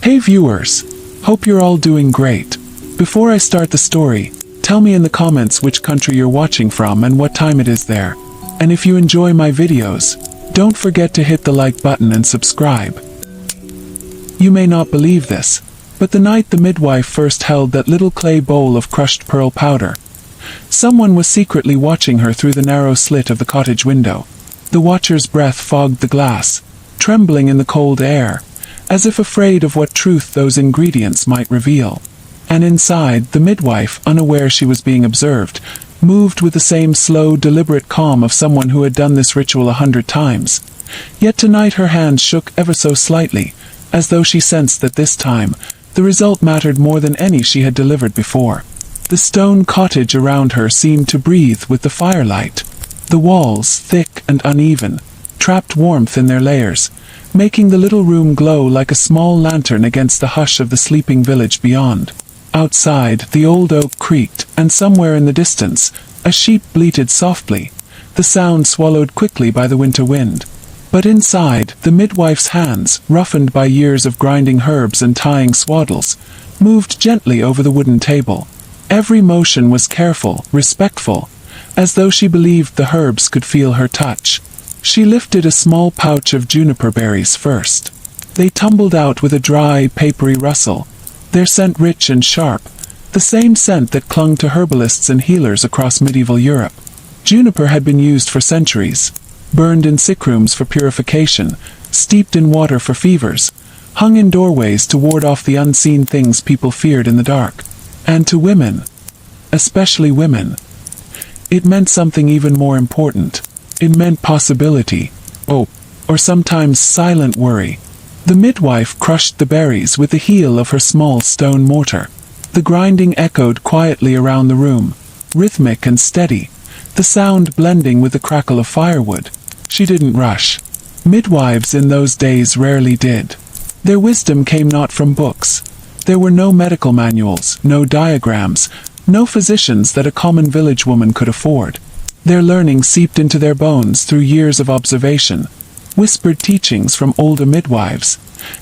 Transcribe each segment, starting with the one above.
Hey viewers! Hope you're all doing great. Before I start the story, tell me in the comments which country you're watching from and what time it is there. And if you enjoy my videos, don't forget to hit the like button and subscribe. You may not believe this, but the night the midwife first held that little clay bowl of crushed pearl powder, someone was secretly watching her through the narrow slit of the cottage window. The watcher's breath fogged the glass, trembling in the cold air, as if afraid of what truth those ingredients might reveal. And inside, the midwife, unaware she was being observed, moved with the same slow, deliberate calm of someone who had done this ritual 100 times. Yet tonight her hands shook ever so slightly, as though she sensed that this time, the result mattered more than any she had delivered before. The stone cottage around her seemed to breathe with the firelight. The walls, thick and uneven, trapped warmth in their layers, making the little room glow like a small lantern against the hush of the sleeping village beyond. Outside, the old oak creaked, and somewhere in the distance, a sheep bleated softly, the sound swallowed quickly by the winter wind. But inside, the midwife's hands, roughened by years of grinding herbs and tying swaddles, moved gently over the wooden table. Every motion was careful, respectful, as though she believed the herbs could feel her touch. She lifted a small pouch of juniper berries first. They tumbled out with a dry, papery rustle, their scent rich and sharp, the same scent that clung to herbalists and healers across medieval Europe. Juniper had been used for centuries, burned in sick rooms for purification, steeped in water for fevers, hung in doorways to ward off the unseen things people feared in the dark. And to women, especially women, it meant something even more important. It meant possibility, hope, or sometimes silent worry. The midwife crushed the berries with the heel of her small stone mortar. The grinding echoed quietly around the room, rhythmic and steady, the sound blending with the crackle of firewood. She didn't rush. Midwives in those days rarely did. Their wisdom came not from books. There were no medical manuals, no diagrams, no physicians that a common village woman could afford. Their learning seeped into their bones through years of observation, whispered teachings from older midwives,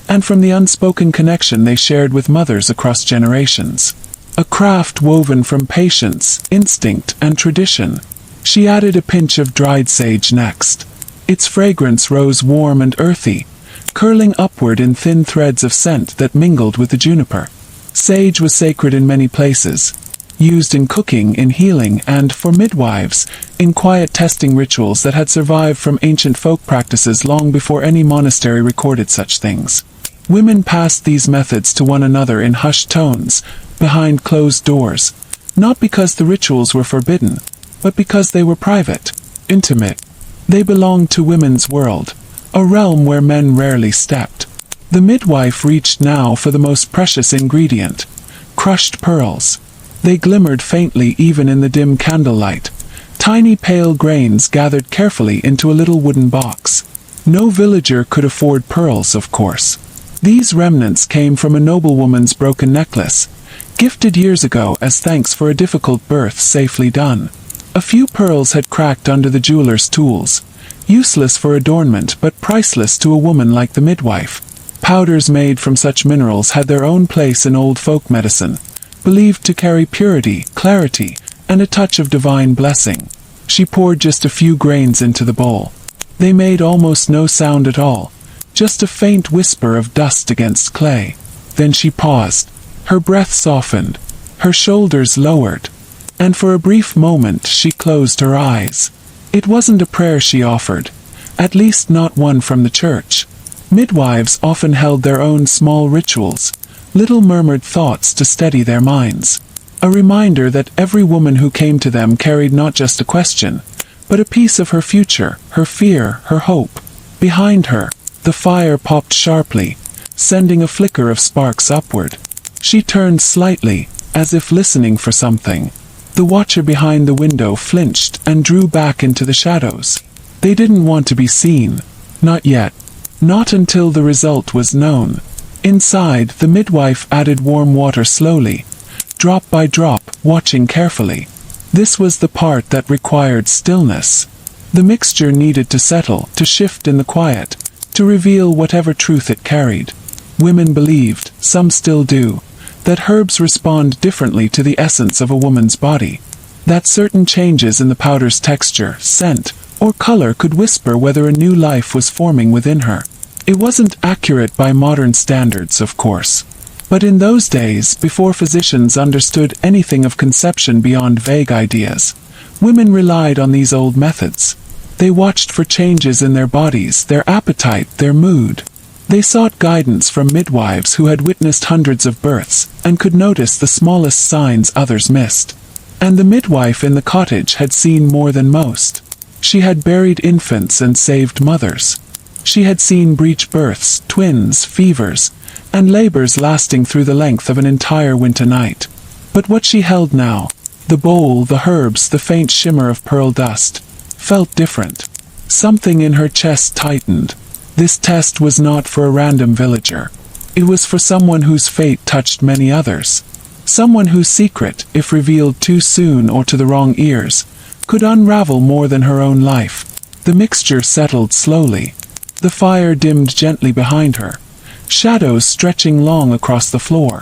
and from the unspoken connection they shared with mothers across generations. A craft woven from patience, instinct, and tradition. She added a pinch of dried sage next. Its fragrance rose warm and earthy, curling upward in thin threads of scent that mingled with the juniper. Sage was sacred in many places, used in cooking, in healing, and, for midwives, in quiet testing rituals that had survived from ancient folk practices long before any monastery recorded such things. Women passed these methods to one another in hushed tones, behind closed doors, not because the rituals were forbidden, but because they were private, intimate. They belonged to women's world, a realm where men rarely stepped. The midwife reached now for the most precious ingredient, crushed pearls. They glimmered faintly even in the dim candlelight, tiny pale grains gathered carefully into a little wooden box. No villager could afford pearls, of course. These remnants came from a noblewoman's broken necklace, gifted years ago as thanks for a difficult birth safely done. A few pearls had cracked under the jeweler's tools, useless for adornment but priceless to a woman like the midwife. Powders made from such minerals had their own place in old folk medicine, believed to carry purity, clarity, and a touch of divine blessing. She poured just a few grains into the bowl. They made almost no sound at all, just a faint whisper of dust against clay. Then she paused. Her breath softened, her shoulders lowered, and for a brief moment she closed her eyes. It wasn't a prayer she offered, at least not one from the church. Midwives often held their own small rituals, little murmured thoughts to steady their minds. A reminder that every woman who came to them carried not just a question, but a piece of her future, her fear, her hope. Behind her, the fire popped sharply, sending a flicker of sparks upward. She turned slightly, as if listening for something. The watcher behind the window flinched and drew back into the shadows. They didn't want to be seen. Not yet. Not until the result was known. Inside, the midwife added warm water slowly, drop by drop, watching carefully. This was the part that required stillness. The mixture needed to settle, to shift in the quiet, to reveal whatever truth it carried. Women believed, some still do, that herbs respond differently to the essence of a woman's body. That certain changes in the powder's texture, scent, or color could whisper whether a new life was forming within her. It wasn't accurate by modern standards, of course. But in those days, before physicians understood anything of conception beyond vague ideas, women relied on these old methods. They watched for changes in their bodies, their appetite, their mood. They sought guidance from midwives who had witnessed hundreds of births, and could notice the smallest signs others missed. And the midwife in the cottage had seen more than most. She had buried infants and saved mothers. She had seen breech births, twins, fevers, and labors lasting through the length of an entire winter night. But what she held now, the bowl, the herbs, the faint shimmer of pearl dust, felt different. Something in her chest tightened. This test was not for a random villager. It was for someone whose fate touched many others. Someone whose secret, if revealed too soon or to the wrong ears, could unravel more than her own life. The mixture settled slowly. The fire dimmed gently behind her, shadows stretching long across the floor.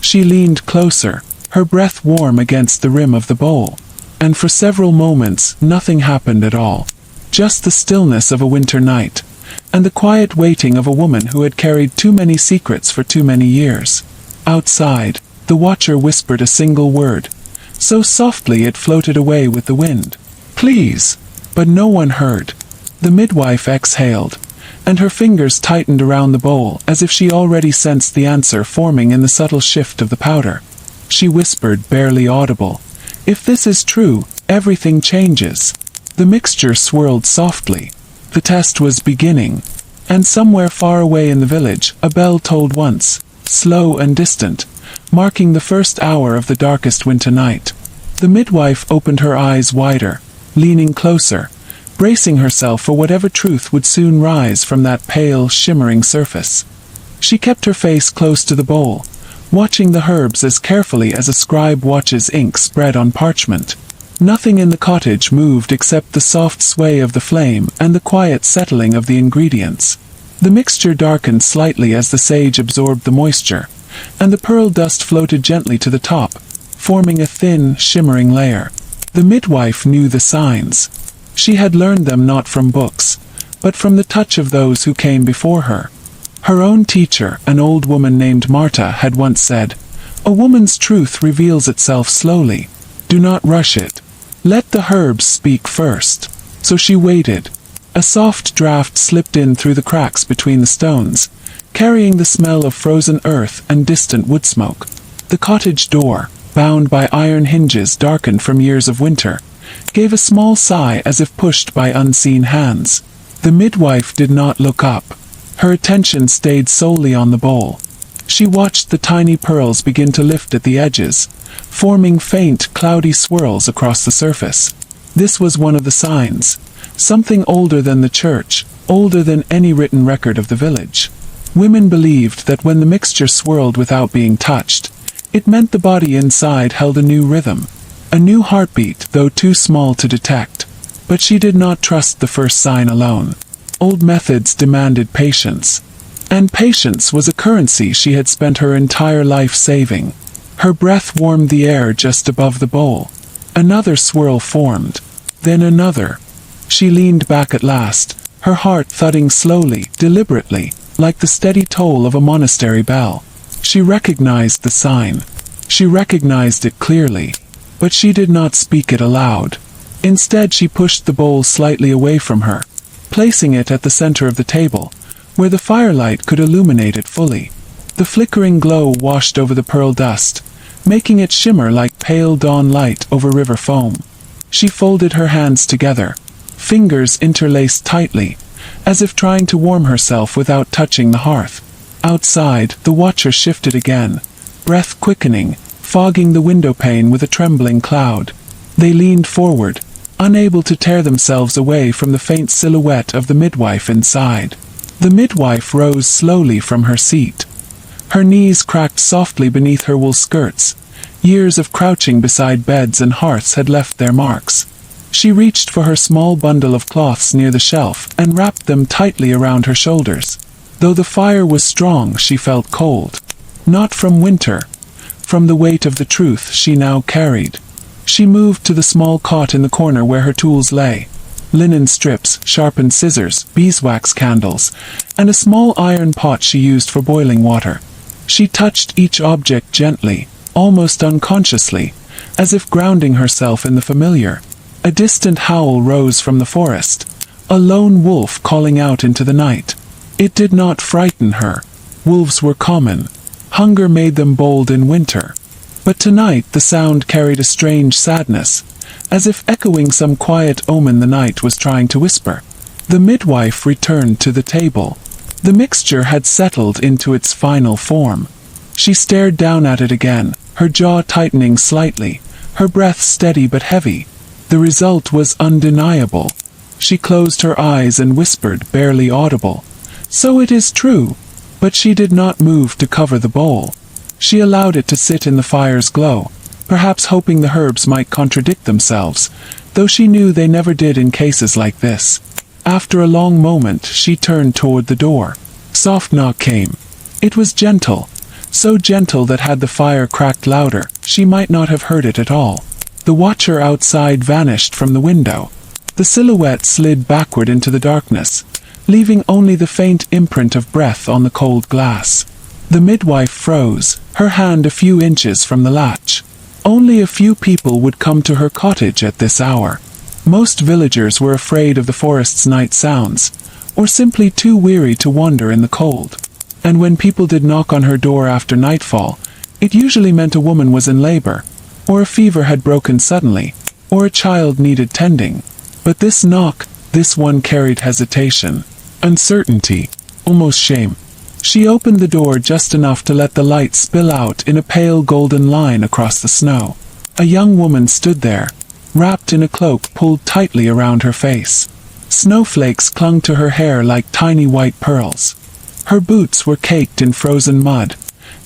She leaned closer, her breath warm against the rim of the bowl. And for several moments, nothing happened at all. Just the stillness of a winter night, and the quiet waiting of a woman who had carried too many secrets for too many years. Outside, the watcher whispered a single word, so softly it floated away with the wind. "Please." But no one heard. The midwife exhaled, and her fingers tightened around the bowl as if she already sensed the answer forming in the subtle shift of the powder. She whispered, barely audible, "If this is true, everything changes." The mixture swirled softly. The test was beginning, and somewhere far away in the village, a bell tolled once, slow and distant, marking the first hour of the darkest winter night. The midwife opened her eyes wider, leaning closer, bracing herself for whatever truth would soon rise from that pale, shimmering surface. She kept her face close to the bowl, watching the herbs as carefully as a scribe watches ink spread on parchment. Nothing in the cottage moved except the soft sway of the flame and the quiet settling of the ingredients. The mixture darkened slightly as the sage absorbed the moisture, and the pearl dust floated gently to the top, forming a thin, shimmering layer. The midwife knew the signs. She had learned them not from books, but from the touch of those who came before her. Her own teacher, an old woman named Marta, had once said, "A woman's truth reveals itself slowly. Do not rush it. Let the herbs speak first." So she waited. A soft draft slipped in through the cracks between the stones, carrying the smell of frozen earth and distant wood smoke. The cottage door, bound by iron hinges darkened from years of winter, gave a small sigh as if pushed by unseen hands. The midwife did not look up. Her attention stayed solely on the bowl. She watched the tiny pearls begin to lift at the edges, forming faint, cloudy swirls across the surface. This was one of the signs. Something older than the church, older than any written record of the village. Women believed that when the mixture swirled without being touched, it meant the body inside held a new rhythm, a new heartbeat, though too small to detect. But she did not trust the first sign alone. Old methods demanded patience. And patience was a currency she had spent her entire life saving. Her breath warmed the air just above the bowl. Another swirl formed. Then another. She leaned back at last, her heart thudding slowly, deliberately, like the steady toll of a monastery bell. She recognized the sign. She recognized it clearly. But she did not speak it aloud. Instead, she pushed the bowl slightly away from her, placing it at the center of the table, where the firelight could illuminate it fully. The flickering glow washed over the pearl dust, making it shimmer like pale dawn light over river foam. She folded her hands together, fingers interlaced tightly, as if trying to warm herself without touching the hearth. Outside, the watcher shifted again, breath quickening, fogging the window pane with a trembling cloud. They leaned forward, unable to tear themselves away from the faint silhouette of the midwife inside. The midwife rose slowly from her seat. Her knees cracked softly beneath her wool skirts. Years of crouching beside beds and hearths had left their marks. She reached for her small bundle of cloths near the shelf and wrapped them tightly around her shoulders. Though the fire was strong, she felt cold. Not from winter, from the weight of the truth she now carried. She moved to the small cot in the corner where her tools lay. Linen strips, sharpened scissors, beeswax candles, and a small iron pot she used for boiling water. She touched each object gently, almost unconsciously, as if grounding herself in the familiar. A distant howl rose from the forest, a lone wolf calling out into the night. It did not frighten her. Wolves were common. Hunger made them bold in winter. But tonight the sound carried a strange sadness, as if echoing some quiet omen the night was trying to whisper. The midwife returned to the table. The mixture had settled into its final form. She stared down at it again, her jaw tightening slightly, her breath steady but heavy. The result was undeniable. She closed her eyes and whispered, barely audible, "So it is true." But she did not move to cover the bowl. She allowed it to sit in the fire's glow, perhaps hoping the herbs might contradict themselves, though she knew they never did in cases like this. After a long moment, she turned toward the door. Soft knock came. It was gentle, so gentle that had the fire cracked louder, she might not have heard it at all. The watcher outside vanished from the window. The silhouette slid backward into the darkness, leaving only the faint imprint of breath on the cold glass. The midwife froze, her hand a few inches from the latch. Only a few people would come to her cottage at this hour. Most villagers were afraid of the forest's night sounds, or simply too weary to wander in the cold. And when people did knock on her door after nightfall, it usually meant a woman was in labor, or a fever had broken suddenly, or a child needed tending. But this knock, this one carried hesitation, uncertainty, almost shame. She opened the door just enough to let the light spill out in a pale golden line across the snow. A young woman stood there, wrapped in a cloak pulled tightly around her face. Snowflakes clung to her hair like tiny white pearls. Her boots were caked in frozen mud,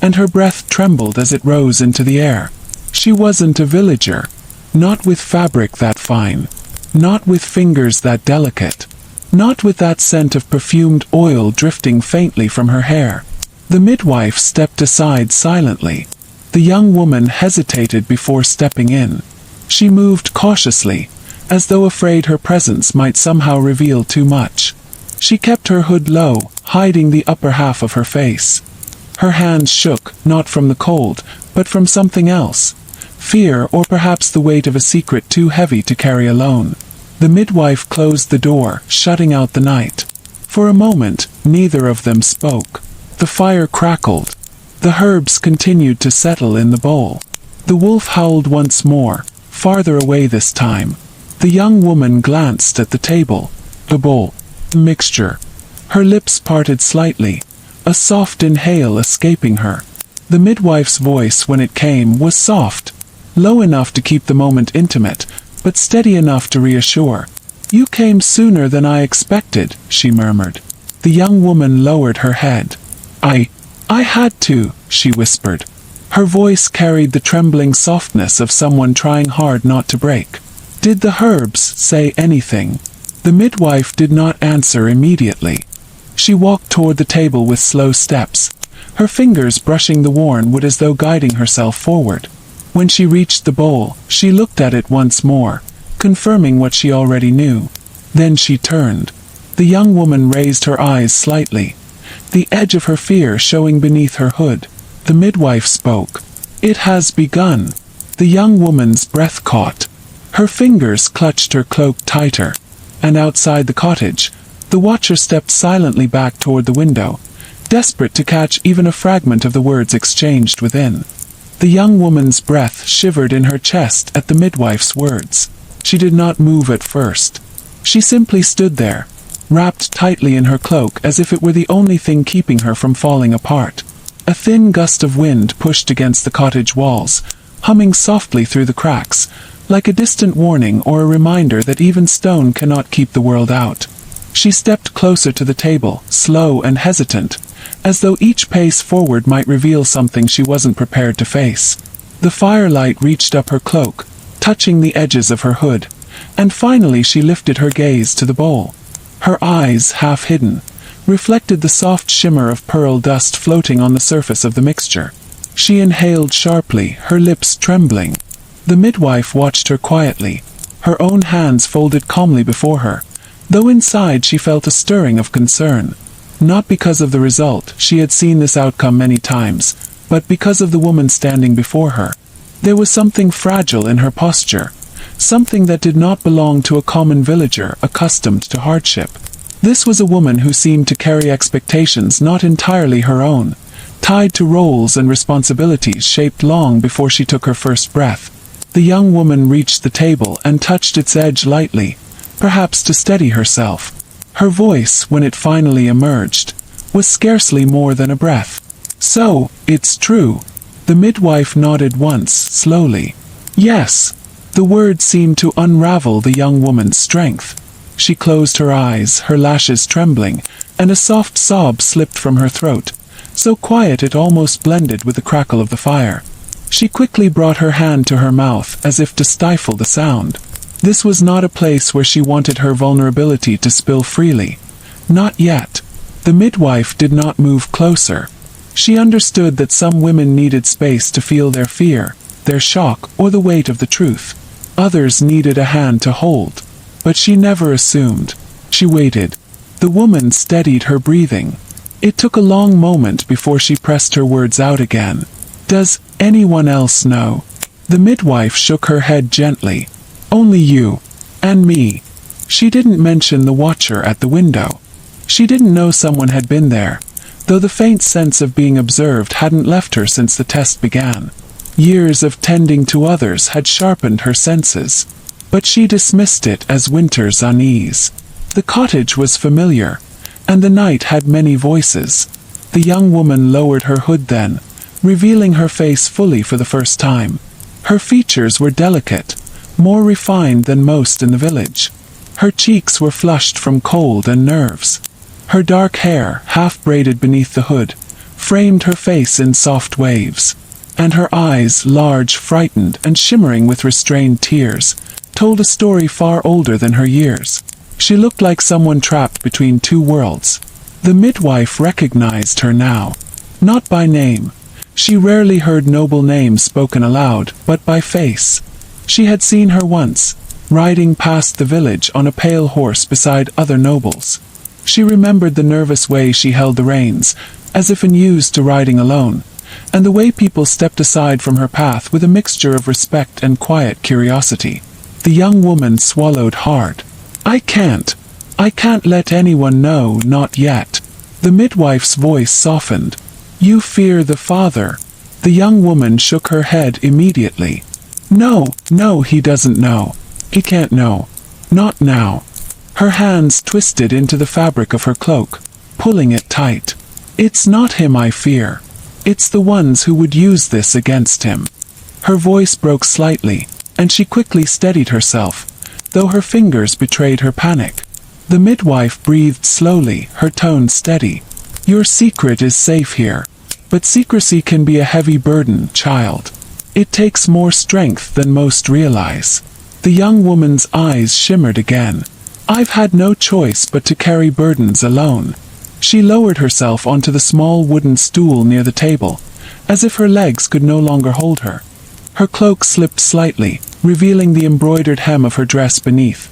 and her breath trembled as it rose into the air. She wasn't a villager, not with fabric that fine, not with fingers that delicate, not with that scent of perfumed oil drifting faintly from her hair. The midwife stepped aside silently. The young woman hesitated before stepping in. She moved cautiously, as though afraid her presence might somehow reveal too much. She kept her hood low, hiding the upper half of her face. Her hands shook, not from the cold, but from something else. Fear, or perhaps the weight of a secret too heavy to carry alone. The midwife closed the door, shutting out the night. For a moment, neither of them spoke. The fire crackled. The herbs continued to settle in the bowl. The wolf howled once more, farther away this time. The young woman glanced at the table. The bowl. The mixture. Her lips parted slightly, a soft inhale escaping her. The midwife's voice, when it came, was soft, low enough to keep the moment intimate, but steady enough to reassure. "You came sooner than I expected," she murmured. The young woman lowered her head. I had to," she whispered. Her voice carried the trembling softness of someone trying hard not to break. "Did the herbs say anything?" The midwife did not answer immediately. She walked toward the table with slow steps, her fingers brushing the worn wood as though guiding herself forward. When she reached the bowl, she looked at it once more, confirming what she already knew. Then she turned. The young woman raised her eyes slightly, the edge of her fear showing beneath her hood. The midwife spoke. "It has begun." The young woman's breath caught. Her fingers clutched her cloak tighter. And outside the cottage, the watcher stepped silently back toward the window, desperate to catch even a fragment of the words exchanged within. The young woman's breath shivered in her chest at the midwife's words. She did not move at first. She simply stood there, wrapped tightly in her cloak as if it were the only thing keeping her from falling apart. A thin gust of wind pushed against the cottage walls, humming softly through the cracks, like a distant warning or a reminder that even stone cannot keep the world out. She stepped closer to the table, slow and hesitant, as though each pace forward might reveal something she wasn't prepared to face. The firelight reached up her cloak, touching the edges of her hood, and finally she lifted her gaze to the bowl. Her eyes, half hidden, reflected the soft shimmer of pearl dust floating on the surface of the mixture. She inhaled sharply, her lips trembling. The midwife watched her quietly, her own hands folded calmly before her, though inside she felt a stirring of concern. Not because of the result, she had seen this outcome many times, but because of the woman standing before her. There was something fragile in her posture, something that did not belong to a common villager accustomed to hardship. This was a woman who seemed to carry expectations not entirely her own, tied to roles and responsibilities shaped long before she took her first breath. The young woman reached the table and touched its edge lightly, perhaps to steady herself. Her voice, when it finally emerged, was scarcely more than a breath. "So, it's true." The midwife nodded once, slowly. "Yes." The words seemed to unravel the young woman's strength. She closed her eyes, her lashes trembling, and a soft sob slipped from her throat, so quiet it almost blended with the crackle of the fire. She quickly brought her hand to her mouth as if to stifle the sound. This was not a place where she wanted her vulnerability to spill freely. Not yet. The midwife did not move closer. She understood that some women needed space to feel their fear, their shock, or the weight of the truth. Others needed a hand to hold. But she never assumed. She waited. The woman steadied her breathing. It took a long moment before she pressed her words out again. "Does anyone else know?" The midwife shook her head gently. "Only you. And me." She didn't mention the watcher at the window. She didn't know someone had been there, though the faint sense of being observed hadn't left her since the test began. Years of tending to others had sharpened her senses. But she dismissed it as winter's unease. The cottage was familiar, and the night had many voices. The young woman lowered her hood then, revealing her face fully for the first time. Her features were delicate, more refined than most in the village. Her cheeks were flushed from cold and nerves. Her dark hair, half braided beneath the hood, framed her face in soft waves. And her eyes, large, frightened, and shimmering with restrained tears, told a story far older than her years. She looked like someone trapped between two worlds. The midwife recognized her now. Not by name. She rarely heard noble names spoken aloud, but by face. She had seen her once, riding past the village on a pale horse beside other nobles. She remembered the nervous way she held the reins, as if unused to riding alone, and the way people stepped aside from her path with a mixture of respect and quiet curiosity. The young woman swallowed hard. I can't let anyone know, not yet." The midwife's voice softened. "You fear the father." The young woman shook her head immediately. No, he doesn't know. He can't know. Not now." Her hands twisted into the fabric of her cloak, pulling it tight. "It's not him I fear. It's the ones who would use this against him." Her voice broke slightly, and she quickly steadied herself, though her fingers betrayed her panic. The midwife breathed slowly, her tone steady. "Your secret is safe here. But secrecy can be a heavy burden, child. It takes more strength than most realize." The young woman's eyes shimmered again. "I've had no choice but to carry burdens alone." She lowered herself onto the small wooden stool near the table, as if her legs could no longer hold her. Her cloak slipped slightly, revealing the embroidered hem of her dress beneath,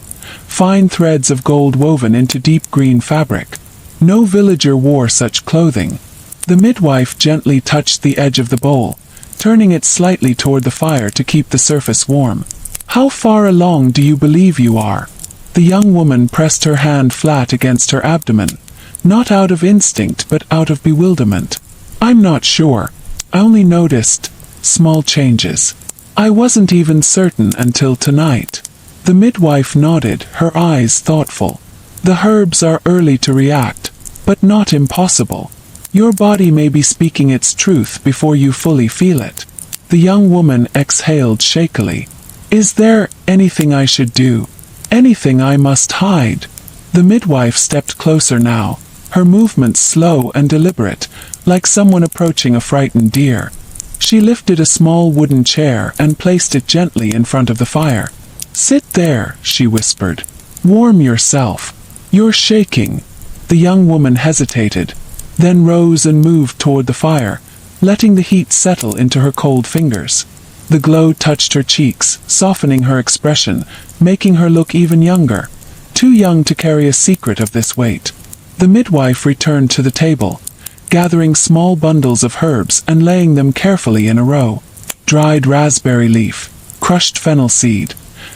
fine threads of gold woven into deep green fabric. No villager wore such clothing. The midwife gently touched the edge of the bowl, turning it slightly toward the fire to keep the surface warm. "How far along do you believe you are?" The young woman pressed her hand flat against her abdomen, not out of instinct but out of bewilderment. "I'm not sure. I only noticed small changes. I wasn't even certain until tonight." The midwife nodded, her eyes thoughtful. "The herbs are early to react, but not impossible. Your body may be speaking its truth before you fully feel it." The young woman exhaled shakily. "Is there anything I should do? Anything I must hide?" The midwife stepped closer now, her movements slow and deliberate, like someone approaching a frightened deer. She lifted a small wooden chair and placed it gently in front of the fire. "Sit there," she whispered. "Warm yourself. You're shaking." The young woman hesitated, then rose and moved toward the fire, letting the heat settle into her cold fingers. The glow touched her cheeks, softening her expression, making her look even younger, too young to carry a secret of this weight. The midwife returned to the table, gathering small bundles of herbs and laying them carefully in a row. Dried raspberry leaf, crushed fennel seed,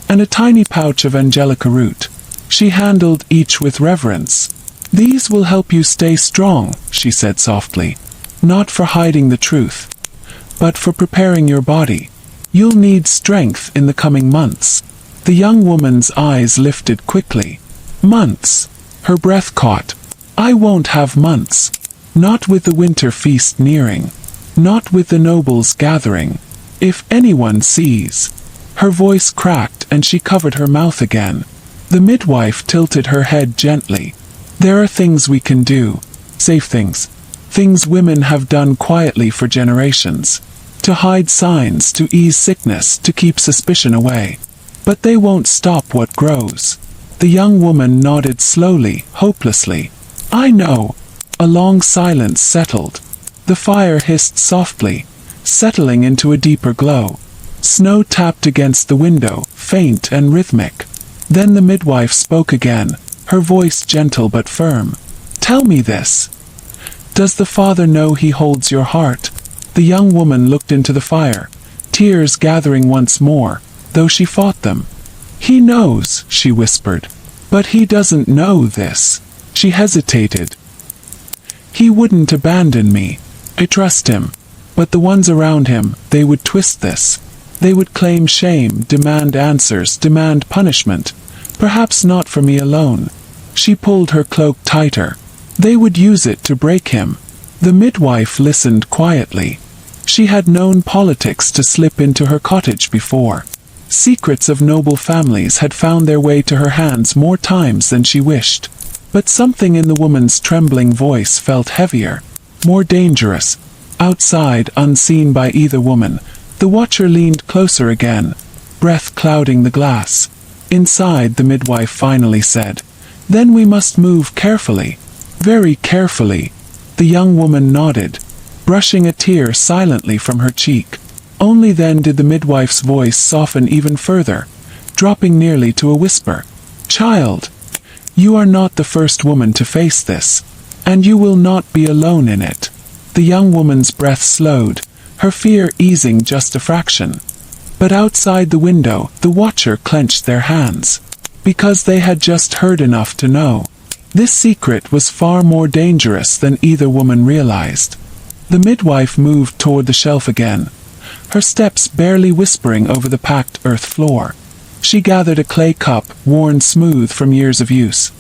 and a tiny pouch of angelica root. She handled each with reverence. "These will help you stay strong," she said softly. "Not for hiding the truth, but for preparing your body. You'll need strength in the coming months." The young woman's eyes lifted quickly. "Months?" Her breath caught. "I won't have months. Not with the winter feast nearing. Not with the nobles gathering. If anyone sees." Her voice cracked and she covered her mouth again. The midwife tilted her head gently. "There are things we can do. Safe things. Things women have done quietly for generations. To hide signs, to ease sickness, to keep suspicion away. But they won't stop what grows." The young woman nodded slowly, hopelessly. "I know." A long silence settled. The fire hissed softly, settling into a deeper glow. Snow tapped against the window, faint and rhythmic. Then the midwife spoke again, her voice gentle but firm. "Tell me this. Does the Father know he holds your heart?" The young woman looked into the fire, tears gathering once more, though she fought them. "He knows," she whispered. "But he doesn't know this." She hesitated. "He wouldn't abandon me. I trust him. But the ones around him, they would twist this. They would claim shame, demand answers, demand punishment. Perhaps not for me alone." She pulled her cloak tighter. "They would use it to break him." The midwife listened quietly. She had known politics to slip into her cottage before. Secrets of noble families had found their way to her hands more times than she wished. But something in the woman's trembling voice felt heavier, more dangerous. Outside, unseen by either woman, the watcher leaned closer again, breath clouding the glass. Inside, the midwife finally said, "Then we must move carefully. Very carefully." The young woman nodded, brushing a tear silently from her cheek. Only then did the midwife's voice soften even further, dropping nearly to a whisper. "Child, you are not the first woman to face this, and you will not be alone in it." The young woman's breath slowed, her fear easing just a fraction. But outside the window, the watcher clenched their hands. Because they had just heard enough to know. This secret was far more dangerous than either woman realized. The midwife moved toward the shelf again, her steps barely whispering over the packed earth floor. She gathered a clay cup, worn smooth from years of use,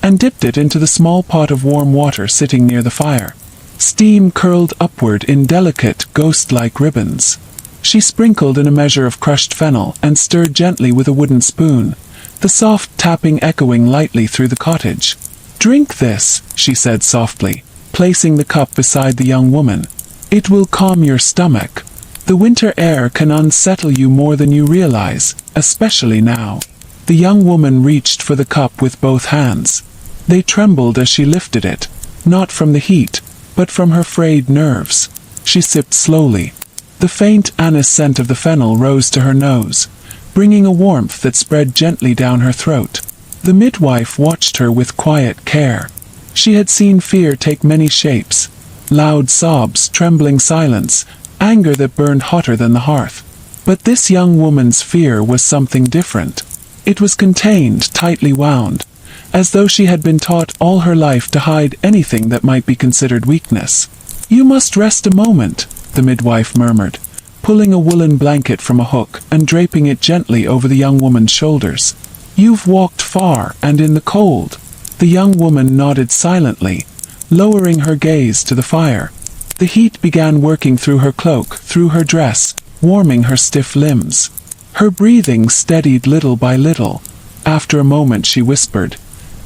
and dipped it into the small pot of warm water sitting near the fire. Steam curled upward in delicate, ghost-like ribbons. She sprinkled in a measure of crushed fennel and stirred gently with a wooden spoon, the soft tapping echoing lightly through the cottage. "Drink this," she said softly, placing the cup beside the young woman. "It will calm your stomach. The winter air can unsettle you more than you realize, especially now." The young woman reached for the cup with both hands. They trembled as she lifted it, not from the heat, but from her frayed nerves. She sipped slowly. The faint anise scent of the fennel rose to her nose, bringing a warmth that spread gently down her throat. The midwife watched her with quiet care. She had seen fear take many shapes: loud sobs, trembling silence, anger that burned hotter than the hearth. But this young woman's fear was something different. It was contained, tightly wound, as though she had been taught all her life to hide anything that might be considered weakness. "You must rest a moment," the midwife murmured, pulling a woolen blanket from a hook and draping it gently over the young woman's shoulders. "You've walked far, and in the cold." The young woman nodded silently, lowering her gaze to the fire. The heat began working through her cloak, through her dress, warming her stiff limbs. Her breathing steadied little by little. After a moment she whispered,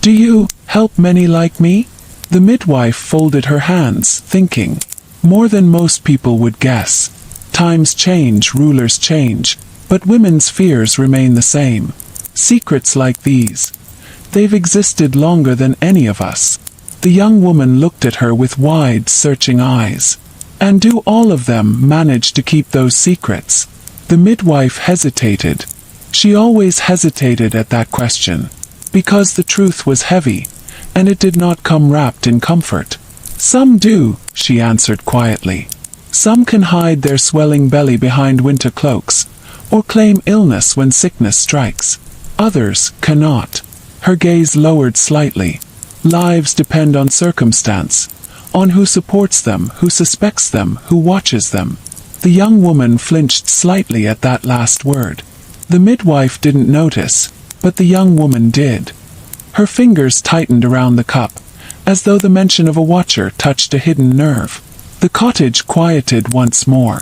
"Do you help many like me?" The midwife folded her hands, thinking. More than most people would guess. Times change, rulers change, but women's fears remain the same. Secrets like these. They've existed longer than any of us. The young woman looked at her with wide, searching eyes. And do all of them manage to keep those secrets? The midwife hesitated. She always hesitated at that question, because the truth was heavy, and it did not come wrapped in comfort. Some do, she answered quietly. Some can hide their swelling belly behind winter cloaks, or claim illness when sickness strikes. Others cannot. Her gaze lowered slightly. Lives depend on circumstance, on who supports them, who suspects them, who watches them. The young woman flinched slightly at that last word. The midwife didn't notice, but the young woman did. Her fingers tightened around the cup, as though the mention of a watcher touched a hidden nerve. The cottage quieted once more.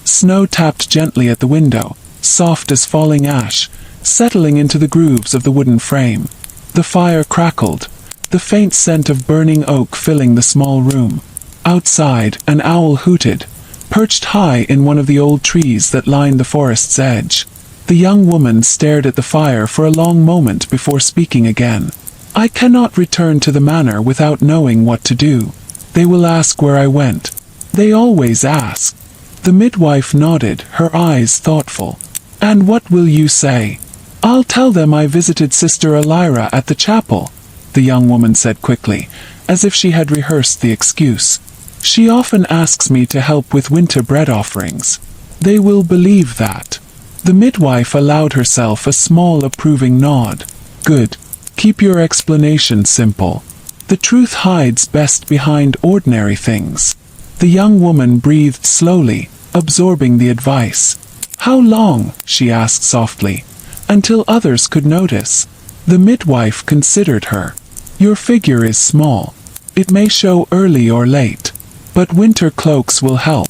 Snow tapped gently at the window, soft as falling ash, settling into the grooves of the wooden frame. The fire crackled, the faint scent of burning oak filling the small room. Outside, an owl hooted, perched high in one of the old trees that lined the forest's edge. The young woman stared at the fire for a long moment before speaking again. I cannot return to the manor without knowing what to do. They will ask where I went. They always ask. The midwife nodded, her eyes thoughtful. And what will you say? I'll tell them I visited Sister Elira at the chapel, the young woman said quickly, as if she had rehearsed the excuse. She often asks me to help with winter bread offerings. They will believe that. The midwife allowed herself a small approving nod. Good. Keep your explanation simple. The truth hides best behind ordinary things. The young woman breathed slowly, absorbing the advice. How long? She asked softly. Until others could notice. The midwife considered her. Your figure is small. It may show early or late. But winter cloaks will help.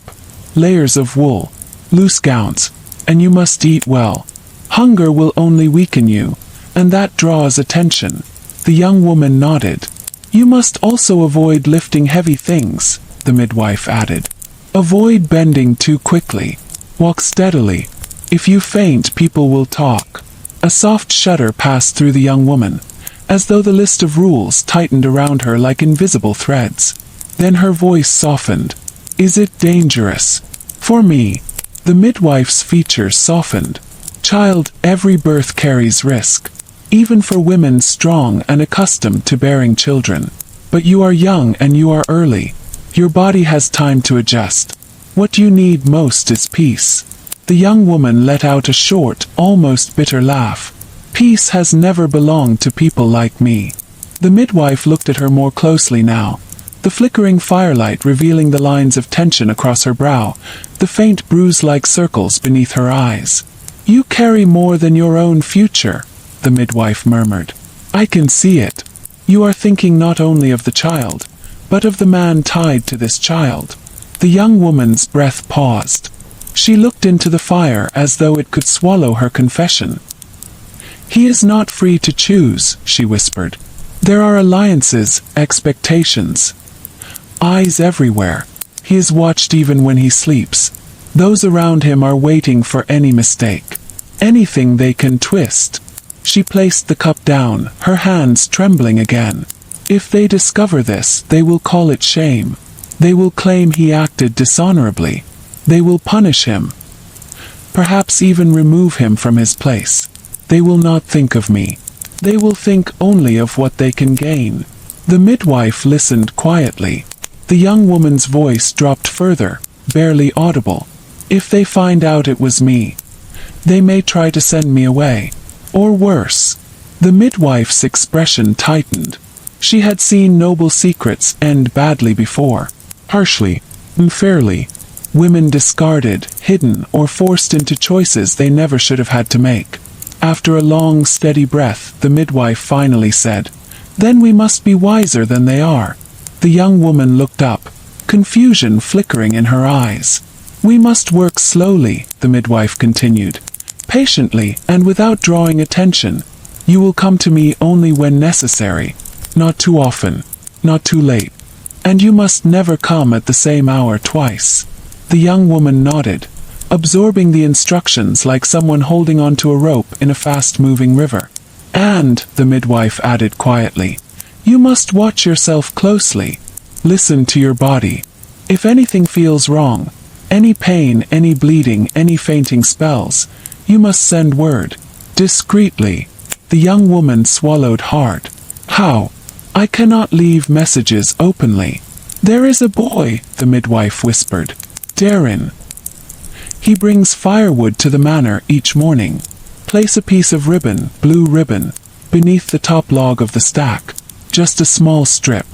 Layers of wool. Loose gowns. And you must eat well. Hunger will only weaken you, and that draws attention. The young woman nodded. You must also avoid lifting heavy things, the midwife added. Avoid bending too quickly. Walk steadily. If you faint, people will talk. A soft shudder passed through the young woman, as though the list of rules tightened around her like invisible threads. Then her voice softened. Is it dangerous? For me. The midwife's features softened. Child, every birth carries risk. Even for women strong and accustomed to bearing children. But you are young and you are early. Your body has time to adjust. What you need most is peace. The young woman let out a short, almost bitter laugh. Peace has never belonged to people like me. The midwife looked at her more closely now. The flickering firelight revealing the lines of tension across her brow, the faint bruise-like circles beneath her eyes. You carry more than your own future, the midwife murmured. I can see it. You are thinking not only of the child, but of the man tied to this child. The young woman's breath paused. She looked into the fire as though it could swallow her confession. He is not free to choose, she whispered. There are alliances, expectations. Eyes everywhere. He is watched even when he sleeps. Those around him are waiting for any mistake. Anything they can twist. She placed the cup down, her hands trembling again. If they discover this, they will call it shame. They will claim he acted dishonorably. They will punish him. Perhaps even remove him from his place. They will not think of me. They will think only of what they can gain. The midwife listened quietly. The young woman's voice dropped further, barely audible. If they find out it was me, they may try to send me away. Or worse. The midwife's expression tightened. She had seen noble secrets end badly before. Harshly, unfairly. Women discarded, hidden, or forced into choices they never should have had to make. After a long, steady breath, the midwife finally said, Then we must be wiser than they are. The young woman looked up, confusion flickering in her eyes. We must work slowly, the midwife continued. Patiently, and without drawing attention. You will come to me only when necessary. Not too often. Not too late. And you must never come at the same hour twice. The young woman nodded, absorbing the instructions like someone holding onto a rope in a fast-moving river. And, the midwife added quietly, You must watch yourself closely. Listen to your body. If anything feels wrong, any pain, any bleeding, any fainting spells, you must send word. Discreetly. The young woman swallowed hard. How? I cannot leave messages openly. There is a boy, the midwife whispered. Darren. He brings firewood to the manor each morning. Place a piece of ribbon, blue ribbon, beneath the top log of the stack. Just a small strip.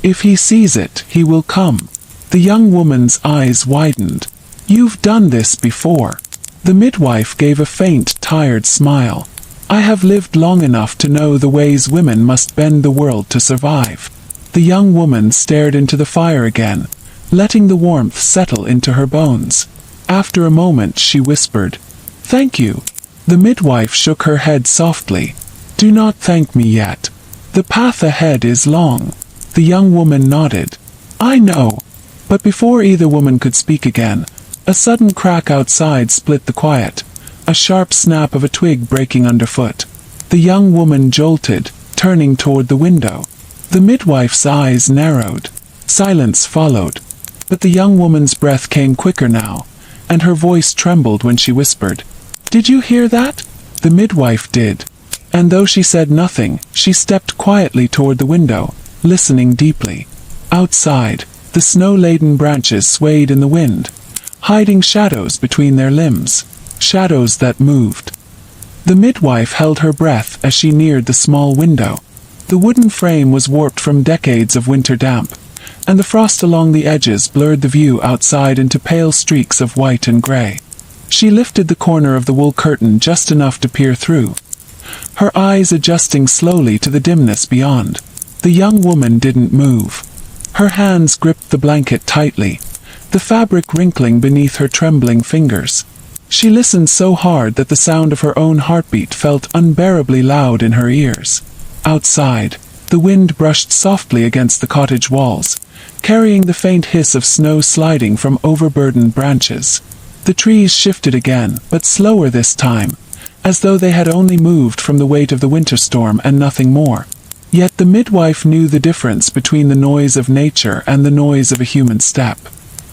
If he sees it, he will come. The young woman's eyes widened. You've done this before. The midwife gave a faint, tired smile. I have lived long enough to know the ways women must bend the world to survive. The young woman stared into the fire again, letting the warmth settle into her bones. After a moment she whispered, Thank you. The midwife shook her head softly. Do not thank me yet. The path ahead is long. The young woman nodded. I know. But before either woman could speak again, a sudden crack outside split the quiet. A sharp snap of a twig breaking underfoot. The young woman jolted, turning toward the window. The midwife's eyes narrowed. Silence followed. But the young woman's breath came quicker now, and her voice trembled when she whispered, Did you hear that? The midwife did. And though she said nothing, she stepped quietly toward the window, listening deeply. Outside, the snow-laden branches swayed in the wind, hiding shadows between their limbs. Shadows that moved. The midwife held her breath as she neared the small window. The wooden frame was warped from decades of winter damp, and the frost along the edges blurred the view outside into pale streaks of white and gray. She lifted the corner of the wool curtain just enough to peer through, her eyes adjusting slowly to the dimness beyond. The young woman didn't move. Her hands gripped the blanket tightly, the fabric wrinkling beneath her trembling fingers. She listened so hard that the sound of her own heartbeat felt unbearably loud in her ears. Outside, the wind brushed softly against the cottage walls, carrying the faint hiss of snow sliding from overburdened branches. The trees shifted again, but slower this time, as though they had only moved from the weight of the winter storm and nothing more. Yet the midwife knew the difference between the noise of nature and the noise of a human step.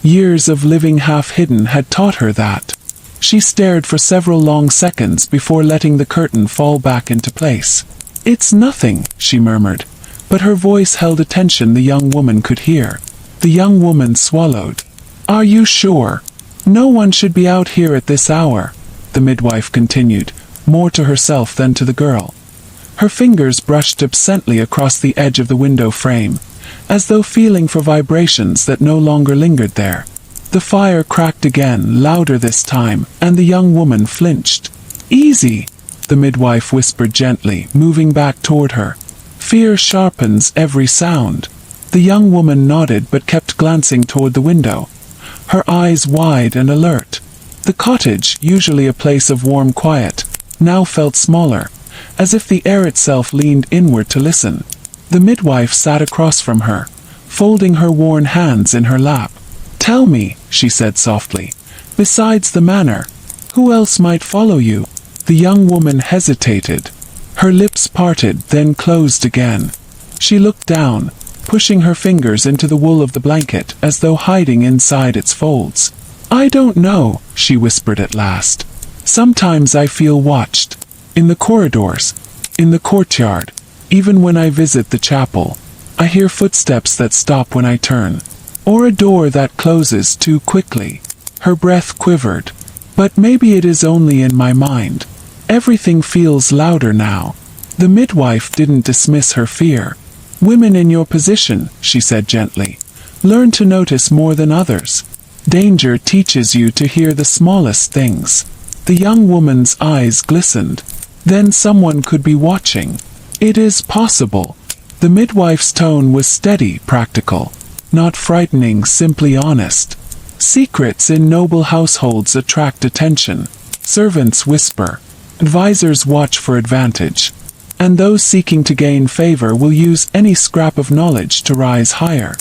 Years of living half-hidden had taught her that. She stared for several long seconds before letting the curtain fall back into place. It's nothing, she murmured, but her voice held a tension the young woman could hear. The young woman swallowed. Are you sure? No one should be out here at this hour, the midwife continued, more to herself than to the girl. Her fingers brushed absently across the edge of the window frame, as though feeling for vibrations that no longer lingered there. The fire cracked again, louder this time, and the young woman flinched. Easy, the midwife whispered gently, moving back toward her. Fear sharpens every sound. The young woman nodded but kept glancing toward the window, her eyes wide and alert. The cottage, usually a place of warm quiet, now felt smaller, as if the air itself leaned inward to listen. The midwife sat across from her, folding her worn hands in her lap. Tell me, she said softly, besides the manor, who else might follow you? The young woman hesitated. Her lips parted, then closed again. She looked down, pushing her fingers into the wool of the blanket as though hiding inside its folds. I don't know, she whispered at last. Sometimes I feel watched. In the corridors, in the courtyard, even when I visit the chapel. I hear footsteps that stop when I turn, or a door that closes too quickly. Her breath quivered. But maybe it is only in my mind. Everything feels louder now. The midwife didn't dismiss her fear. Women in your position, she said gently, learn to notice more than others. Danger teaches you to hear the smallest things. The young woman's eyes glistened. Then someone could be watching. It is possible. The midwife's tone was steady, practical. Not frightening, simply honest. Secrets in noble households attract attention. Servants whisper. Advisors watch for advantage. And those seeking to gain favor will use any scrap of knowledge to rise higher.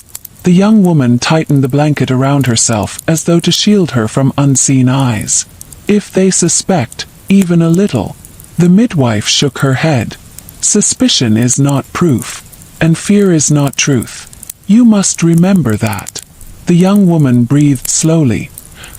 The young woman tightened the blanket around herself as though to shield her from unseen eyes. If they suspect, even a little. The midwife shook her head. Suspicion is not proof. and fear is not truth. You must remember that." The young woman breathed slowly,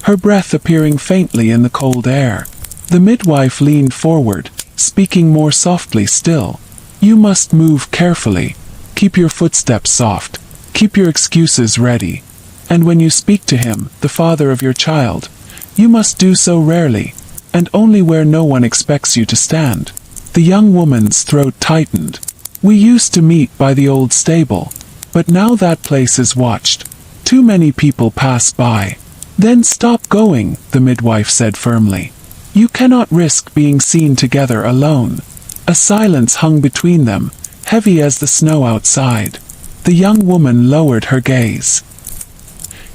her breath appearing faintly in the cold air. The midwife leaned forward, speaking more softly still. "You must move carefully. Keep your footsteps soft. Keep your excuses ready. And when you speak to him, the father of your child, you must do so rarely, and only where no one expects you to stand." The young woman's throat tightened. "We used to meet by the old stable, but now that place is watched. Too many people pass by." "Then stop going," the midwife said firmly. "You cannot risk being seen together alone." A silence hung between them, heavy as the snow outside. The young woman lowered her gaze.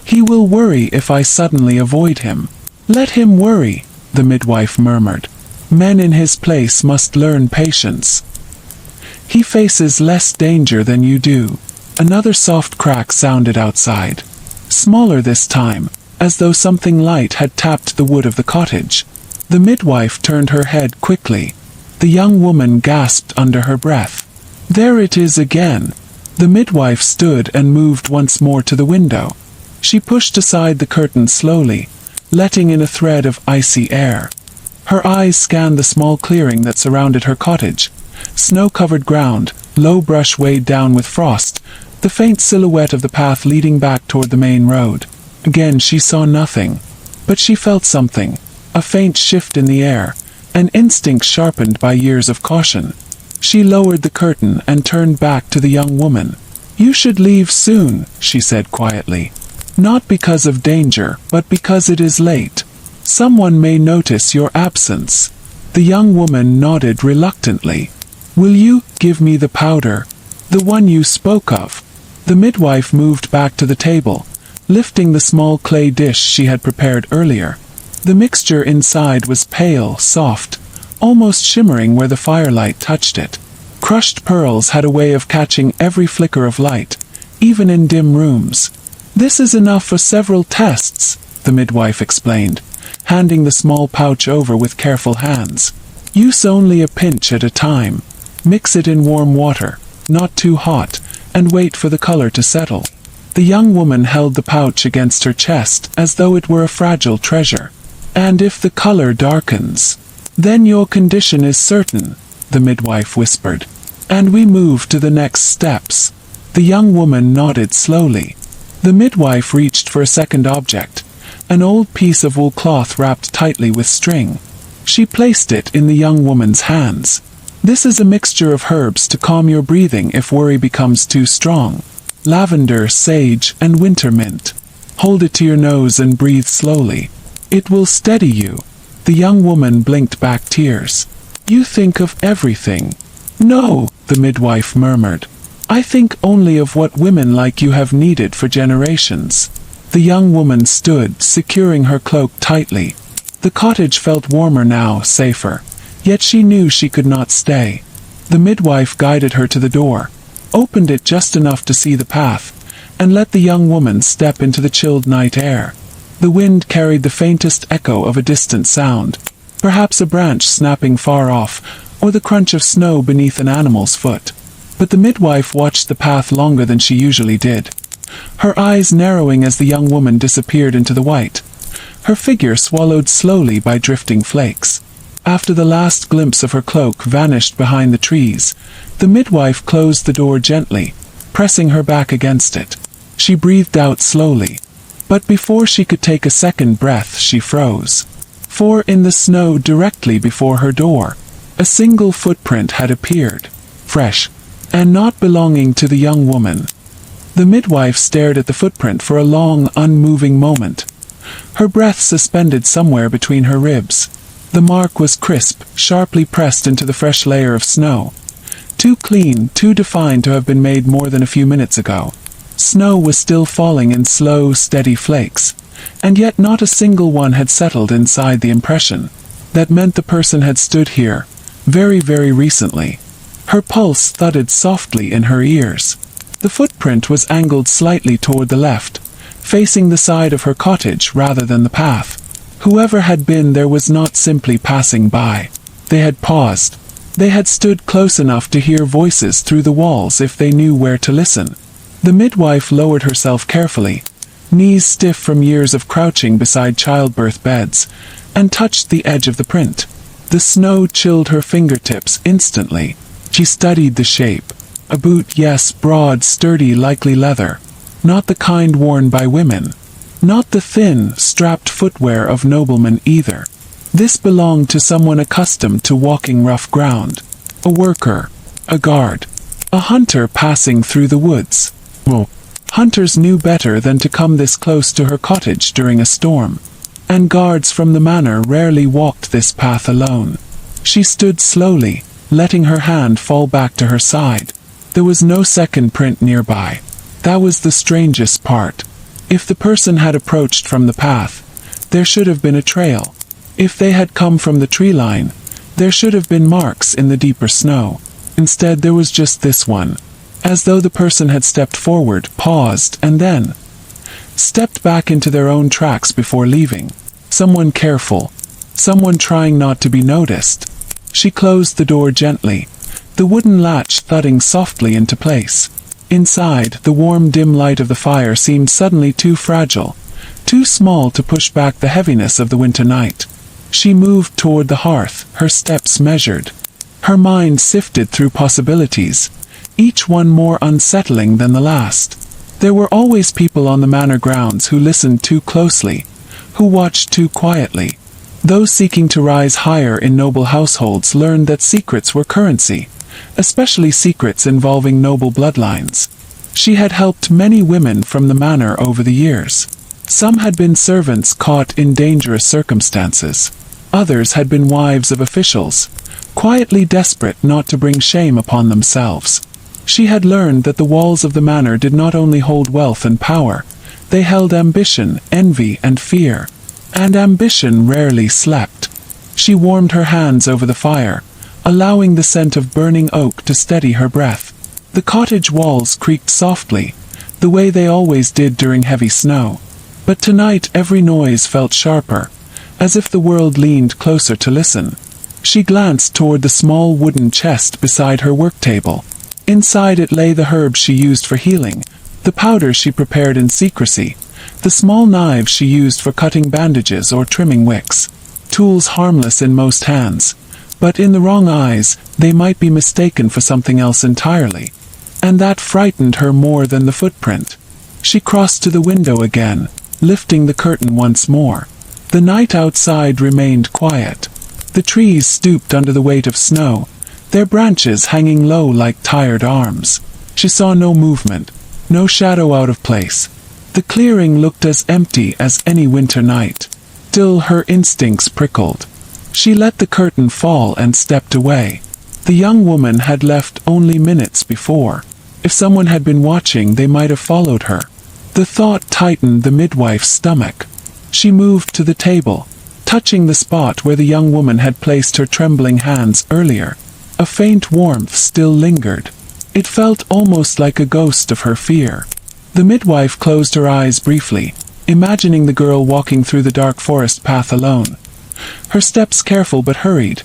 "He will worry if I suddenly avoid him." "Let him worry," the midwife murmured. "Men in his place must learn patience. He faces less danger than you do." Another soft crack sounded outside. Smaller this time, as though something light had tapped the wood of the cottage. The midwife turned her head quickly. The young woman gasped under her breath. "There it is again." The midwife stood and moved once more to the window. She pushed aside the curtain slowly, letting in a thread of icy air. Her eyes scanned the small clearing that surrounded her cottage. Snow-covered ground, low brush weighed down with frost, the faint silhouette of the path leading back toward the main road. Again she saw nothing. But she felt something, a faint shift in the air, an instinct sharpened by years of caution. She lowered the curtain and turned back to the young woman. "You should leave soon," she said quietly. "Not because of danger, but because it is late. Someone may notice your absence." The young woman nodded reluctantly. "Will you give me the powder? The one you spoke of?" The midwife moved back to the table, lifting the small clay dish she had prepared earlier. The mixture inside was pale, soft, almost shimmering where the firelight touched it. Crushed pearls had a way of catching every flicker of light, even in dim rooms. "This is enough for several tests," the midwife explained, handing the small pouch over with careful hands. "Use only a pinch at a time. Mix it in warm water, not too hot, and wait for the color to settle." The young woman held the pouch against her chest as though it were a fragile treasure. "And if the color darkens, then your condition is certain," the midwife whispered. "And we move to the next steps." The young woman nodded slowly. The midwife reached for a second object, an old piece of wool cloth wrapped tightly with string. She placed it in the young woman's hands. "This is a mixture of herbs to calm your breathing if worry becomes too strong. Lavender, sage, and winter mint. Hold it to your nose and breathe slowly. It will steady you." The young woman blinked back tears. "You think of everything." "No," the midwife murmured. "I think only of what women like you have needed for generations." The young woman stood, securing her cloak tightly. The cottage felt warmer now, safer. Yet she knew she could not stay. The midwife guided her to the door, opened it just enough to see the path, and let the young woman step into the chilled night air. The wind carried the faintest echo of a distant sound, perhaps a branch snapping far off, or the crunch of snow beneath an animal's foot. But the midwife watched the path longer than she usually did, her eyes narrowing as the young woman disappeared into the white, her figure swallowed slowly by drifting flakes. After the last glimpse of her cloak vanished behind the trees, the midwife closed the door gently, pressing her back against it. She breathed out slowly. But before she could take a second breath, she froze. For in the snow directly before her door, a single footprint had appeared, fresh, and not belonging to the young woman. The midwife stared at the footprint for a long, unmoving moment, her breath suspended somewhere between her ribs. The mark was crisp, sharply pressed into the fresh layer of snow. Too clean, too defined to have been made more than a few minutes ago. Snow was still falling in slow, steady flakes, and yet not a single one had settled inside the impression. That meant the person had stood here, very, very recently. Her pulse thudded softly in her ears. The footprint was angled slightly toward the left, facing the side of her cottage rather than the path. Whoever had been there was not simply passing by. They had paused, They had stood close enough to hear voices through the walls if they knew where to listen. The midwife lowered herself carefully, knees stiff from years of crouching beside childbirth beds, and touched the edge of the print. The snow chilled her fingertips instantly. She studied the shape. A boot, yes, broad, sturdy, likely leather. Not the kind worn by women. Not the thin, strapped footwear of noblemen either. This belonged to someone accustomed to walking rough ground. A worker. A guard. A hunter passing through the woods. Well, hunters knew better than to come this close to her cottage during a storm. And guards from the manor rarely walked this path alone. She stood slowly, letting her hand fall back to her side. There was no second print nearby. That was the strangest part. If the person had approached from the path, there should have been a trail. If they had come from the tree line, there should have been marks in the deeper snow. Instead, there was just this one. As though the person had stepped forward, paused, and then stepped back into their own tracks before leaving. Someone careful. Someone trying not to be noticed. She closed the door gently, the wooden latch thudding softly into place. Inside, the warm, dim light of the fire seemed suddenly too fragile, too small to push back the heaviness of the winter night. She moved toward the hearth, her steps measured. Her mind sifted through possibilities, each one more unsettling than the last. There were always people on the manor grounds who listened too closely, who watched too quietly. Those seeking to rise higher in noble households learned that secrets were currency, especially secrets involving noble bloodlines. She had helped many women from the manor over the years. Some had been servants caught in dangerous circumstances. Others had been wives of officials, quietly desperate not to bring shame upon themselves. She had learned that the walls of the manor did not only hold wealth and power, they held ambition, envy, and fear. And ambition rarely slept. She warmed her hands over the fire, allowing the scent of burning oak to steady her breath. The cottage walls creaked softly, the way they always did during heavy snow. But tonight every noise felt sharper, as if the world leaned closer to listen. She glanced toward the small wooden chest beside her work table. Inside it lay the herbs she used for healing, the powders she prepared in secrecy, the small knives she used for cutting bandages or trimming wicks. Tools harmless in most hands, but in the wrong eyes, they might be mistaken for something else entirely. And that frightened her more than the footprint. She crossed to the window again, lifting the curtain once more. The night outside remained quiet. The trees stooped under the weight of snow, their branches hanging low like tired arms. She saw no movement, no shadow out of place. The clearing looked as empty as any winter night. Still, her instincts prickled. She let the curtain fall and stepped away. The young woman had left only minutes before. If someone had been watching, they might have followed her. The thought tightened the midwife's stomach. She moved to the table, touching the spot where the young woman had placed her trembling hands earlier. A faint warmth still lingered. It felt almost like a ghost of her fear. The midwife closed her eyes briefly, imagining the girl walking through the dark forest path alone. Her steps careful but hurried,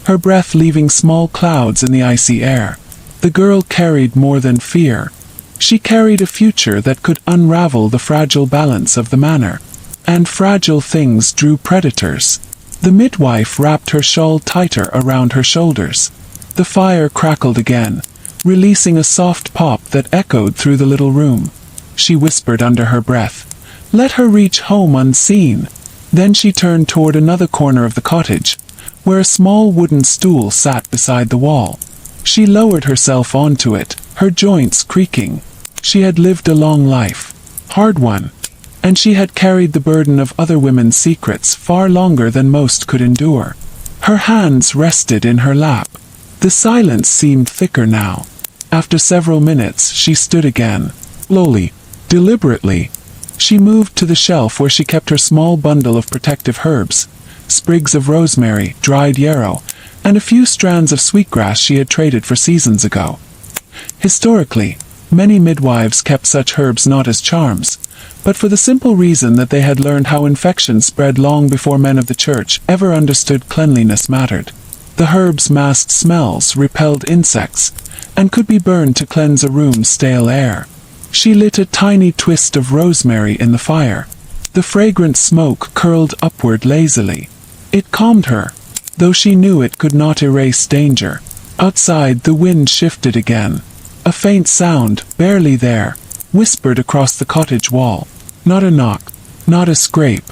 her breath leaving small clouds in the icy air. The girl carried more than fear. She carried a future that could unravel the fragile balance of the manor. And fragile things drew predators. The midwife wrapped her shawl tighter around her shoulders. The fire crackled again, releasing a soft pop that echoed through the little room. She whispered under her breath, "Let her reach home unseen." Then she turned toward another corner of the cottage, where a small wooden stool sat beside the wall. She lowered herself onto it, her joints creaking. She had lived a long life, hard one, and she had carried the burden of other women's secrets far longer than most could endure. Her hands rested in her lap. The silence seemed thicker now. After several minutes, she stood again. Slowly, deliberately, she moved to the shelf where she kept her small bundle of protective herbs, sprigs of rosemary, dried yarrow, and a few strands of sweetgrass she had traded for seasons ago. Historically, many midwives kept such herbs not as charms, but for the simple reason that they had learned how infection spread long before men of the church ever understood cleanliness mattered. The herbs masked smells, repelled insects, and could be burned to cleanse a room's stale air. She lit a tiny twist of rosemary in the fire. The fragrant smoke curled upward lazily. It calmed her, though she knew it could not erase danger. Outside, the wind shifted again. A faint sound, barely there, whispered across the cottage wall. Not a knock, not a scrape.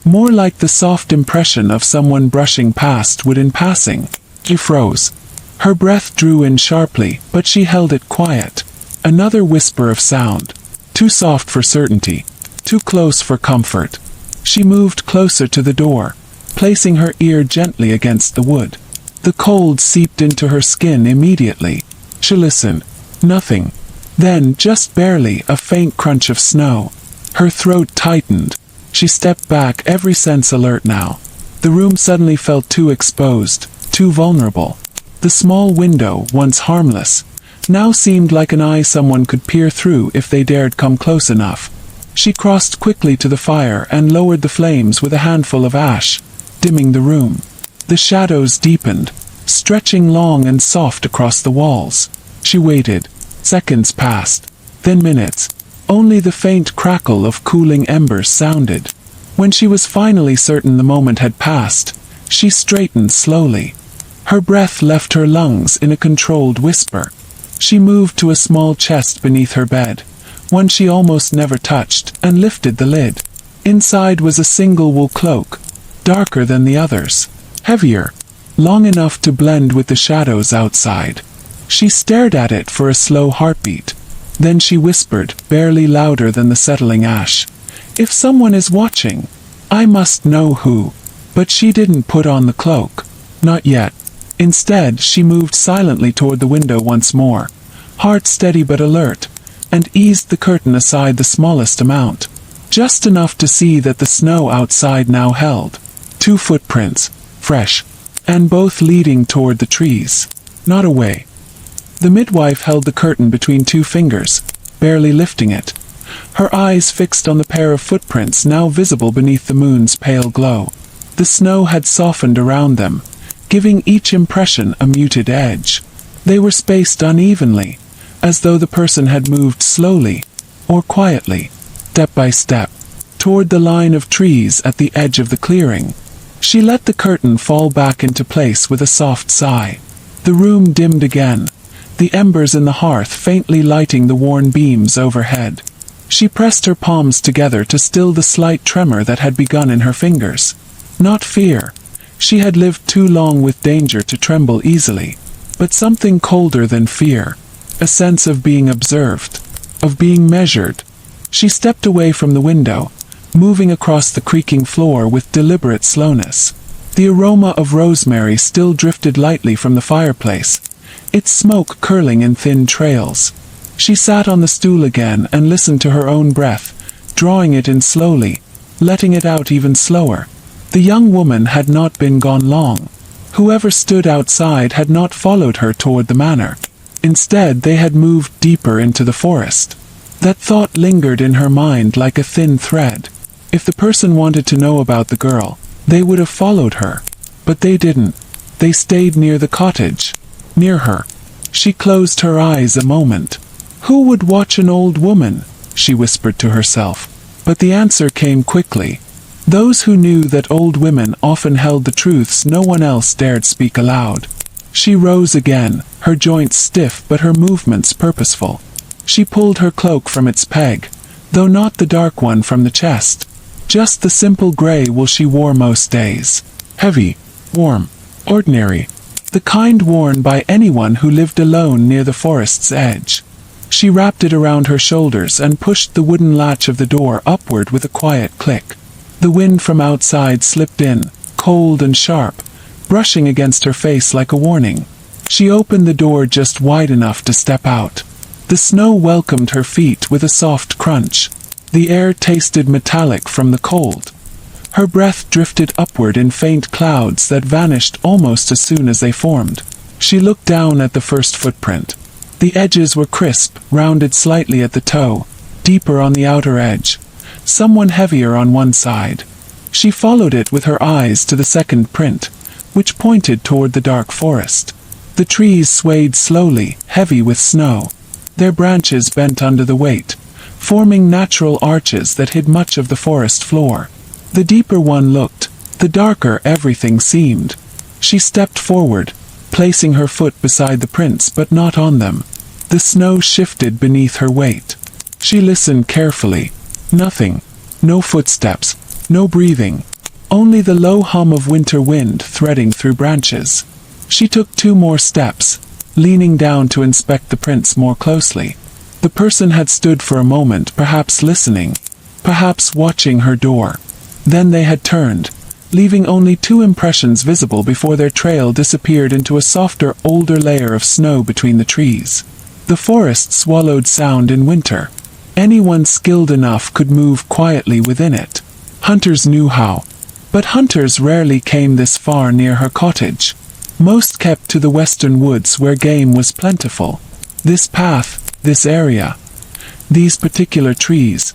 More like the soft impression of someone brushing past wood in passing. She froze. Her breath drew in sharply, but she held it quiet. Another whisper of sound. Too soft for certainty. Too close for comfort. She moved closer to the door, placing her ear gently against the wood. The cold seeped into her skin immediately. She listened. Nothing. Then, just barely, a faint crunch of snow. Her throat tightened. She stepped back, every sense alert now. The room suddenly felt too exposed, too vulnerable. The small window, once harmless, now seemed like an eye someone could peer through if they dared come close enough. She crossed quickly to the fire and lowered the flames with a handful of ash, dimming the room. The shadows deepened, stretching long and soft across the walls. She waited. Seconds passed, then minutes. Only the faint crackle of cooling embers sounded. When she was finally certain the moment had passed, she straightened slowly. Her breath left her lungs in a controlled whisper. She moved to a small chest beneath her bed, one she almost never touched, and lifted the lid. Inside was a single wool cloak, darker than the others, heavier, long enough to blend with the shadows outside. She stared at it for a slow heartbeat. Then she whispered, barely louder than the settling ash, "If someone is watching, I must know who." But she didn't put on the cloak. Not yet. Instead, she moved silently toward the window once more, heart steady but alert, and eased the curtain aside the smallest amount. Just enough to see that the snow outside now held 2 footprints, fresh, and both leading toward the trees, not away. The midwife held the curtain between 2 fingers, barely lifting it, her eyes fixed on the pair of footprints now visible beneath the moon's pale glow. The snow had softened around them, giving each impression a muted edge. They were spaced unevenly, as though the person had moved slowly, or quietly, step by step, toward the line of trees at the edge of the clearing. She let the curtain fall back into place with a soft sigh. The room dimmed again, the embers in the hearth faintly lighting the worn beams overhead. She pressed her palms together to still the slight tremor that had begun in her fingers. Not fear. She had lived too long with danger to tremble easily. But something colder than fear. A sense of being observed. Of being measured. She stepped away from the window, moving across the creaking floor with deliberate slowness. The aroma of rosemary still drifted lightly from the fireplace, its smoke curling in thin trails. She sat on the stool again and listened to her own breath, drawing it in slowly, letting it out even slower. The young woman had not been gone long. Whoever stood outside had not followed her toward the manor. Instead, they had moved deeper into the forest. That thought lingered in her mind like a thin thread. If the person wanted to know about the girl, they would have followed her. But they didn't. They stayed near the cottage. Near her. She closed her eyes a moment. Who would watch an old woman? She whispered to herself. But the answer came quickly. Those who knew that old women often held the truths no one else dared speak aloud. She rose again, her joints stiff but her movements purposeful. She pulled her cloak from its peg, though not the dark one from the chest. Just the simple gray wool she wore most days. Heavy, warm, ordinary. The kind worn by anyone who lived alone near the forest's edge. She wrapped it around her shoulders and pushed the wooden latch of the door upward with a quiet click. The wind from outside slipped in, cold and sharp, brushing against her face like a warning. She opened the door just wide enough to step out. The snow welcomed her feet with a soft crunch. The air tasted metallic from the cold. Her breath drifted upward in faint clouds that vanished almost as soon as they formed. She looked down at the first footprint. The edges were crisp, rounded slightly at the toe, deeper on the outer edge. Someone heavier on one side. She followed it with her eyes to the second print, which pointed toward the dark forest. The trees swayed slowly, heavy with snow. Their branches bent under the weight, forming natural arches that hid much of the forest floor. The deeper one looked, the darker everything seemed. She stepped forward, placing her foot beside the prints but not on them. The snow shifted beneath her weight. She listened carefully. Nothing. No footsteps. No breathing. Only the low hum of winter wind threading through branches. She took 2 more steps, leaning down to inspect the prints more closely. The person had stood for a moment, perhaps listening, perhaps watching her door. Then they had turned, leaving only 2 impressions visible before their trail disappeared into a softer, older layer of snow between the trees. The forest swallowed sound in winter. Anyone skilled enough could move quietly within it. Hunters knew how. But hunters rarely came this far near her cottage. Most kept to the western woods where game was plentiful. This path, this area, these particular trees,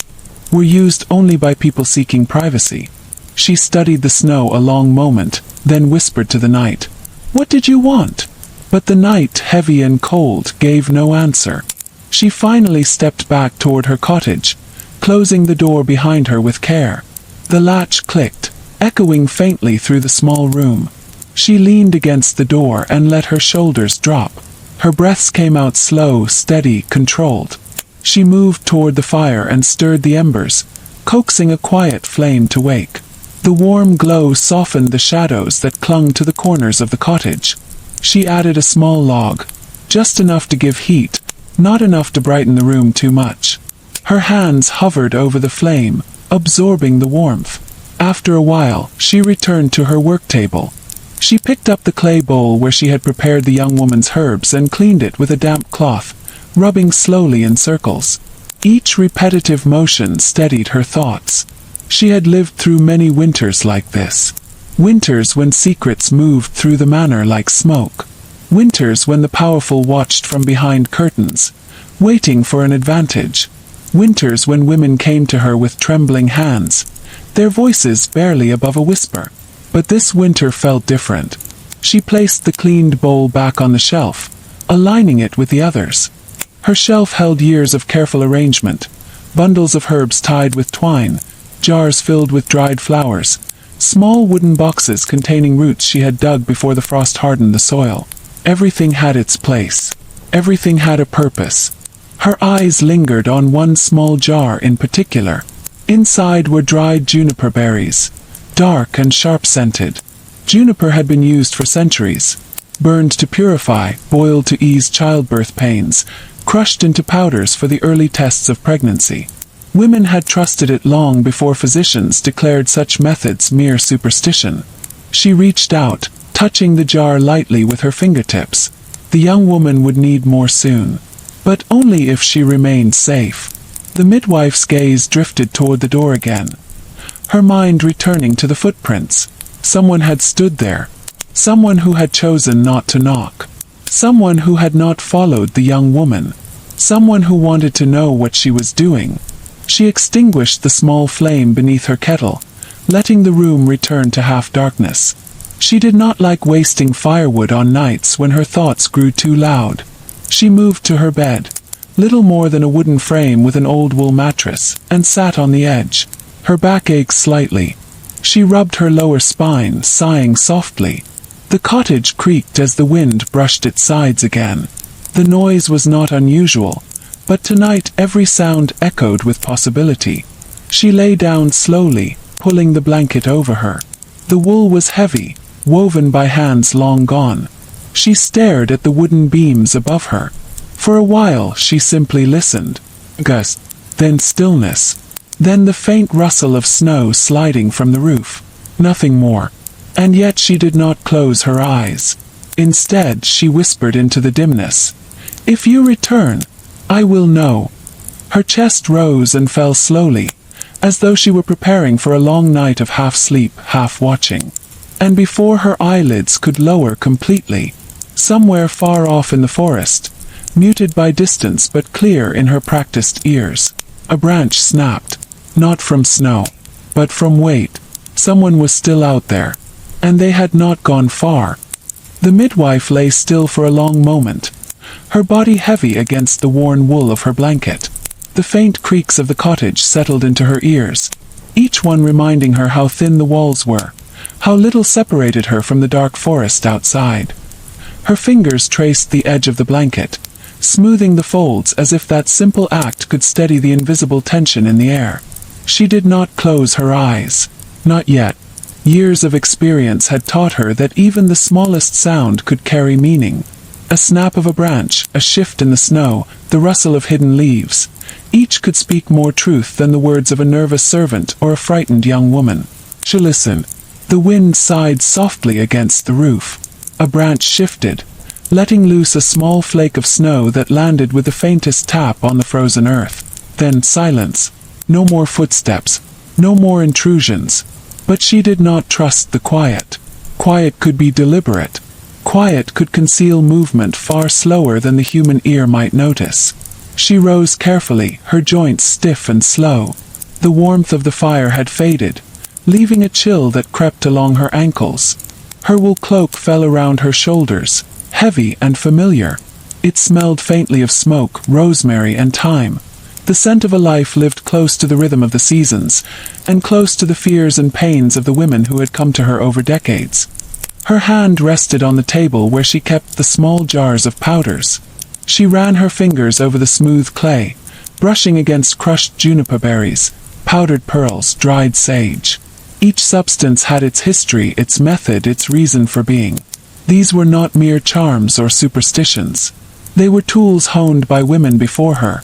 were used only by people seeking privacy. She studied the snow a long moment, then whispered to the night, "What did you want?" But the night, heavy and cold, gave no answer. She finally stepped back toward her cottage, closing the door behind her with care. The latch clicked, echoing faintly through the small room. She leaned against the door and let her shoulders drop. Her breaths came out slow, steady, controlled. She moved toward the fire and stirred the embers, coaxing a quiet flame to wake. The warm glow softened the shadows that clung to the corners of the cottage. She added a small log, just enough to give heat, not enough to brighten the room too much. Her hands hovered over the flame, absorbing the warmth. After a while, she returned to her work table. She picked up the clay bowl where she had prepared the young woman's herbs and cleaned it with a damp cloth, rubbing slowly in circles. Each repetitive motion steadied her thoughts. She had lived through many winters like this. Winters when secrets moved through the manor like smoke. Winters when the powerful watched from behind curtains, waiting for an advantage. Winters when women came to her with trembling hands, their voices barely above a whisper. But this winter felt different. She placed the cleaned bowl back on the shelf, aligning it with the others. Her shelf held years of careful arrangement, bundles of herbs tied with twine, jars filled with dried flowers, small wooden boxes containing roots she had dug before the frost hardened the soil. Everything had its place. Everything had a purpose. Her eyes lingered on one small jar in particular. Inside were dried juniper berries, dark and sharp-scented. Juniper had been used for centuries. Burned to purify, boiled to ease childbirth pains, crushed into powders for the early tests of pregnancy. Women had trusted it long before physicians declared such methods mere superstition. She reached out, touching the jar lightly with her fingertips. The young woman would need more soon. But only if she remained safe. The midwife's gaze drifted toward the door again, her mind returning to the footprints. Someone had stood there. Someone who had chosen not to knock. Someone who had not followed the young woman. Someone who wanted to know what she was doing. She extinguished the small flame beneath her kettle, letting the room return to half-darkness. She did not like wasting firewood on nights when her thoughts grew too loud. She moved to her bed, little more than a wooden frame with an old wool mattress, and sat on the edge. Her back ached slightly. She rubbed her lower spine, sighing softly. The cottage creaked as the wind brushed its sides again. The noise was not unusual, but tonight every sound echoed with possibility. She lay down slowly, pulling the blanket over her. The wool was heavy, woven by hands long gone. She stared at the wooden beams above her. For a while she simply listened. Gust, then stillness. Then the faint rustle of snow sliding from the roof. Nothing more. And yet she did not close her eyes. Instead she whispered into the dimness, "If you return, I will know." Her chest rose and fell slowly, as though she were preparing for a long night of half-sleep, half-watching. And before her eyelids could lower completely, somewhere far off in the forest, muted by distance but clear in her practiced ears, a branch snapped. Not from snow, but from weight. Someone was still out there. And they had not gone far. The midwife lay still for a long moment, her body heavy against the worn wool of her blanket. The faint creaks of the cottage settled into her ears, each one reminding her how thin the walls were, how little separated her from the dark forest outside. Her fingers traced the edge of the blanket, smoothing the folds as if that simple act could steady the invisible tension in the air. She did not close her eyes. Not yet. Years of experience had taught her that even the smallest sound could carry meaning. A snap of a branch, a shift in the snow, the rustle of hidden leaves. Each could speak more truth than the words of a nervous servant or a frightened young woman. She listened. The wind sighed softly against the roof. A branch shifted, letting loose a small flake of snow that landed with the faintest tap on the frozen earth. Then silence. No more footsteps. No more intrusions. But she did not trust the quiet. Quiet could be deliberate. Quiet could conceal movement far slower than the human ear might notice. She rose carefully, her joints stiff and slow. The warmth of the fire had faded, leaving a chill that crept along her ankles. Her wool cloak fell around her shoulders, heavy and familiar. It smelled faintly of smoke, rosemary and thyme. The scent of a life lived close to the rhythm of the seasons, and close to the fears and pains of the women who had come to her over decades. Her hand rested on the table where she kept the small jars of powders. She ran her fingers over the smooth clay, brushing against crushed juniper berries, powdered pearls, dried sage. Each substance had its history, its method, its reason for being. These were not mere charms or superstitions. They were tools honed by women before her.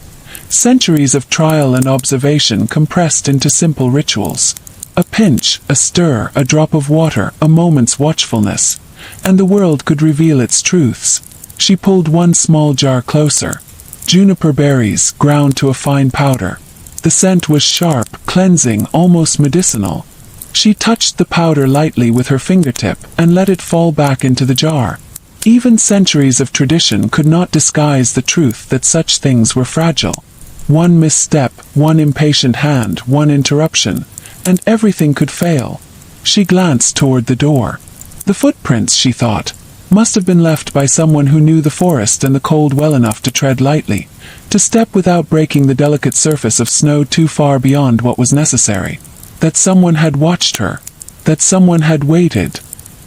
Centuries of trial and observation compressed into simple rituals. A pinch, a stir, a drop of water, a moment's watchfulness, and the world could reveal its truths. She pulled one small jar closer. Juniper berries, ground to a fine powder. The scent was sharp, cleansing, almost medicinal. She touched the powder lightly with her fingertip and let it fall back into the jar. Even centuries of tradition could not disguise the truth that such things were fragile. One misstep, one impatient hand, one interruption, and everything could fail. She glanced toward the door. The footprints, she thought, must have been left by someone who knew the forest and the cold well enough to tread lightly, to step without breaking the delicate surface of snow too far beyond what was necessary. That someone had watched her, that someone had waited,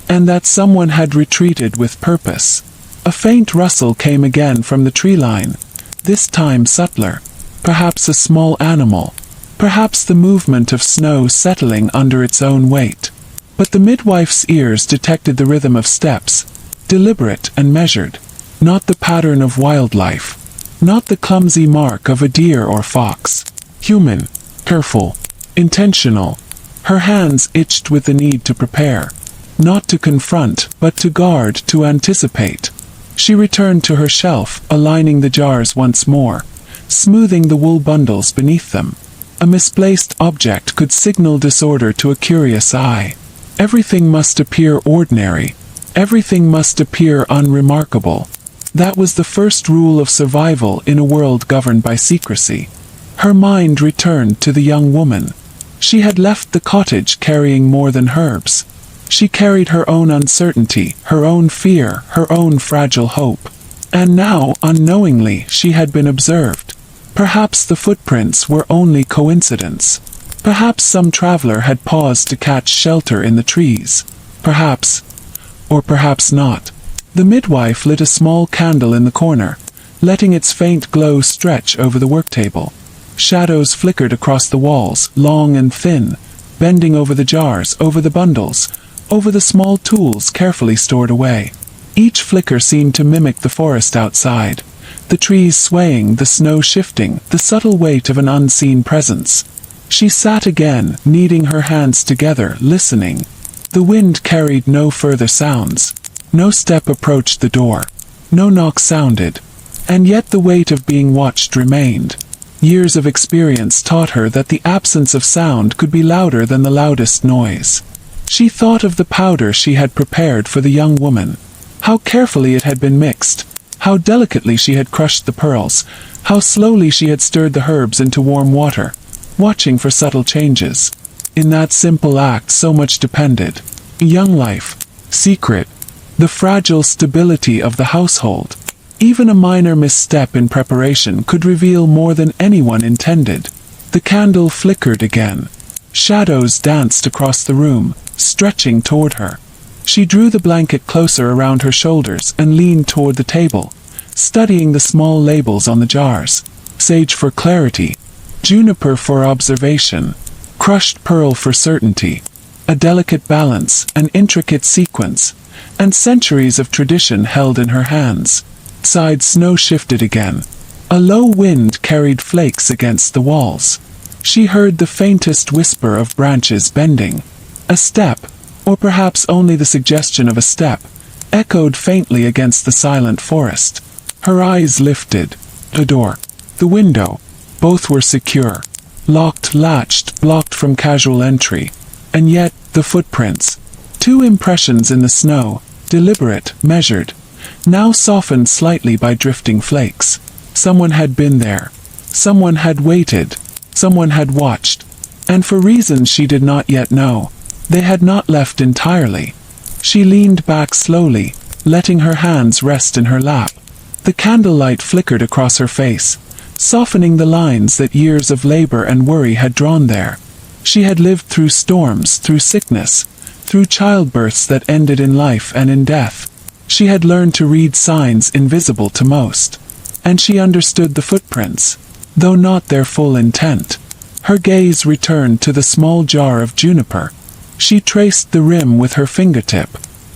and that someone had retreated with purpose. A faint rustle came again from the tree line, this time subtler. Perhaps a small animal, perhaps the movement of snow settling under its own weight. But the midwife's ears detected the rhythm of steps, deliberate and measured, not the pattern of wildlife, not the clumsy mark of a deer or fox. Human, careful, intentional. Her hands itched with the need to prepare, not to confront, but to guard, to anticipate. She returned to her shelf, aligning the jars once more, smoothing the wool bundles beneath them. A misplaced object could signal disorder to a curious eye. Everything must appear ordinary. Everything must appear unremarkable. That was the first rule of survival in a world governed by secrecy. Her mind returned to the young woman. She had left the cottage carrying more than herbs. She carried her own uncertainty, her own fear, her own fragile hope. And now, unknowingly, she had been observed. Perhaps the footprints were only coincidence. Perhaps some traveler had paused to catch shelter in the trees. Perhaps, or perhaps not. The midwife lit a small candle in the corner, letting its faint glow stretch over the work table. Shadows flickered across the walls, long and thin, bending over the jars, over the bundles, over the small tools carefully stored away. Each flicker seemed to mimic the forest outside. The trees swaying, the snow shifting, the subtle weight of an unseen presence. She sat again, kneading her hands together, listening. The wind carried no further sounds. No step approached the door. No knock sounded. And yet the weight of being watched remained. Years of experience taught her that the absence of sound could be louder than the loudest noise. She thought of the powder she had prepared for the young woman. How carefully it had been mixed. How delicately she had crushed the pearls, how slowly she had stirred the herbs into warm water, watching for subtle changes. In that simple act so much depended. Young life. Secret. The fragile stability of the household. Even a minor misstep in preparation could reveal more than anyone intended. The candle flickered again. Shadows danced across the room, stretching toward her. She drew the blanket closer around her shoulders and leaned toward the table, studying the small labels on the jars. Sage for clarity, juniper for observation, crushed pearl for certainty. A delicate balance, an intricate sequence, and centuries of tradition held in her hands. Outside, snow shifted again. A low wind carried flakes against the walls. She heard the faintest whisper of branches bending. A step, or perhaps only the suggestion of a step, echoed faintly against the silent forest. Her eyes lifted. The door, the window, both were secure. Locked, latched, blocked from casual entry. And yet, the footprints. 2 impressions in the snow, deliberate, measured, now softened slightly by drifting flakes. Someone had been there. Someone had waited. Someone had watched. And for reasons she did not yet know, they had not left entirely. She leaned back slowly, letting her hands rest in her lap. The candlelight flickered across her face, softening the lines that years of labor and worry had drawn there. She had lived through storms, through sickness, through childbirths that ended in life and in death. She had learned to read signs invisible to most. And she understood the footprints, though not their full intent. Her gaze returned to the small jar of juniper. She traced the rim with her fingertip.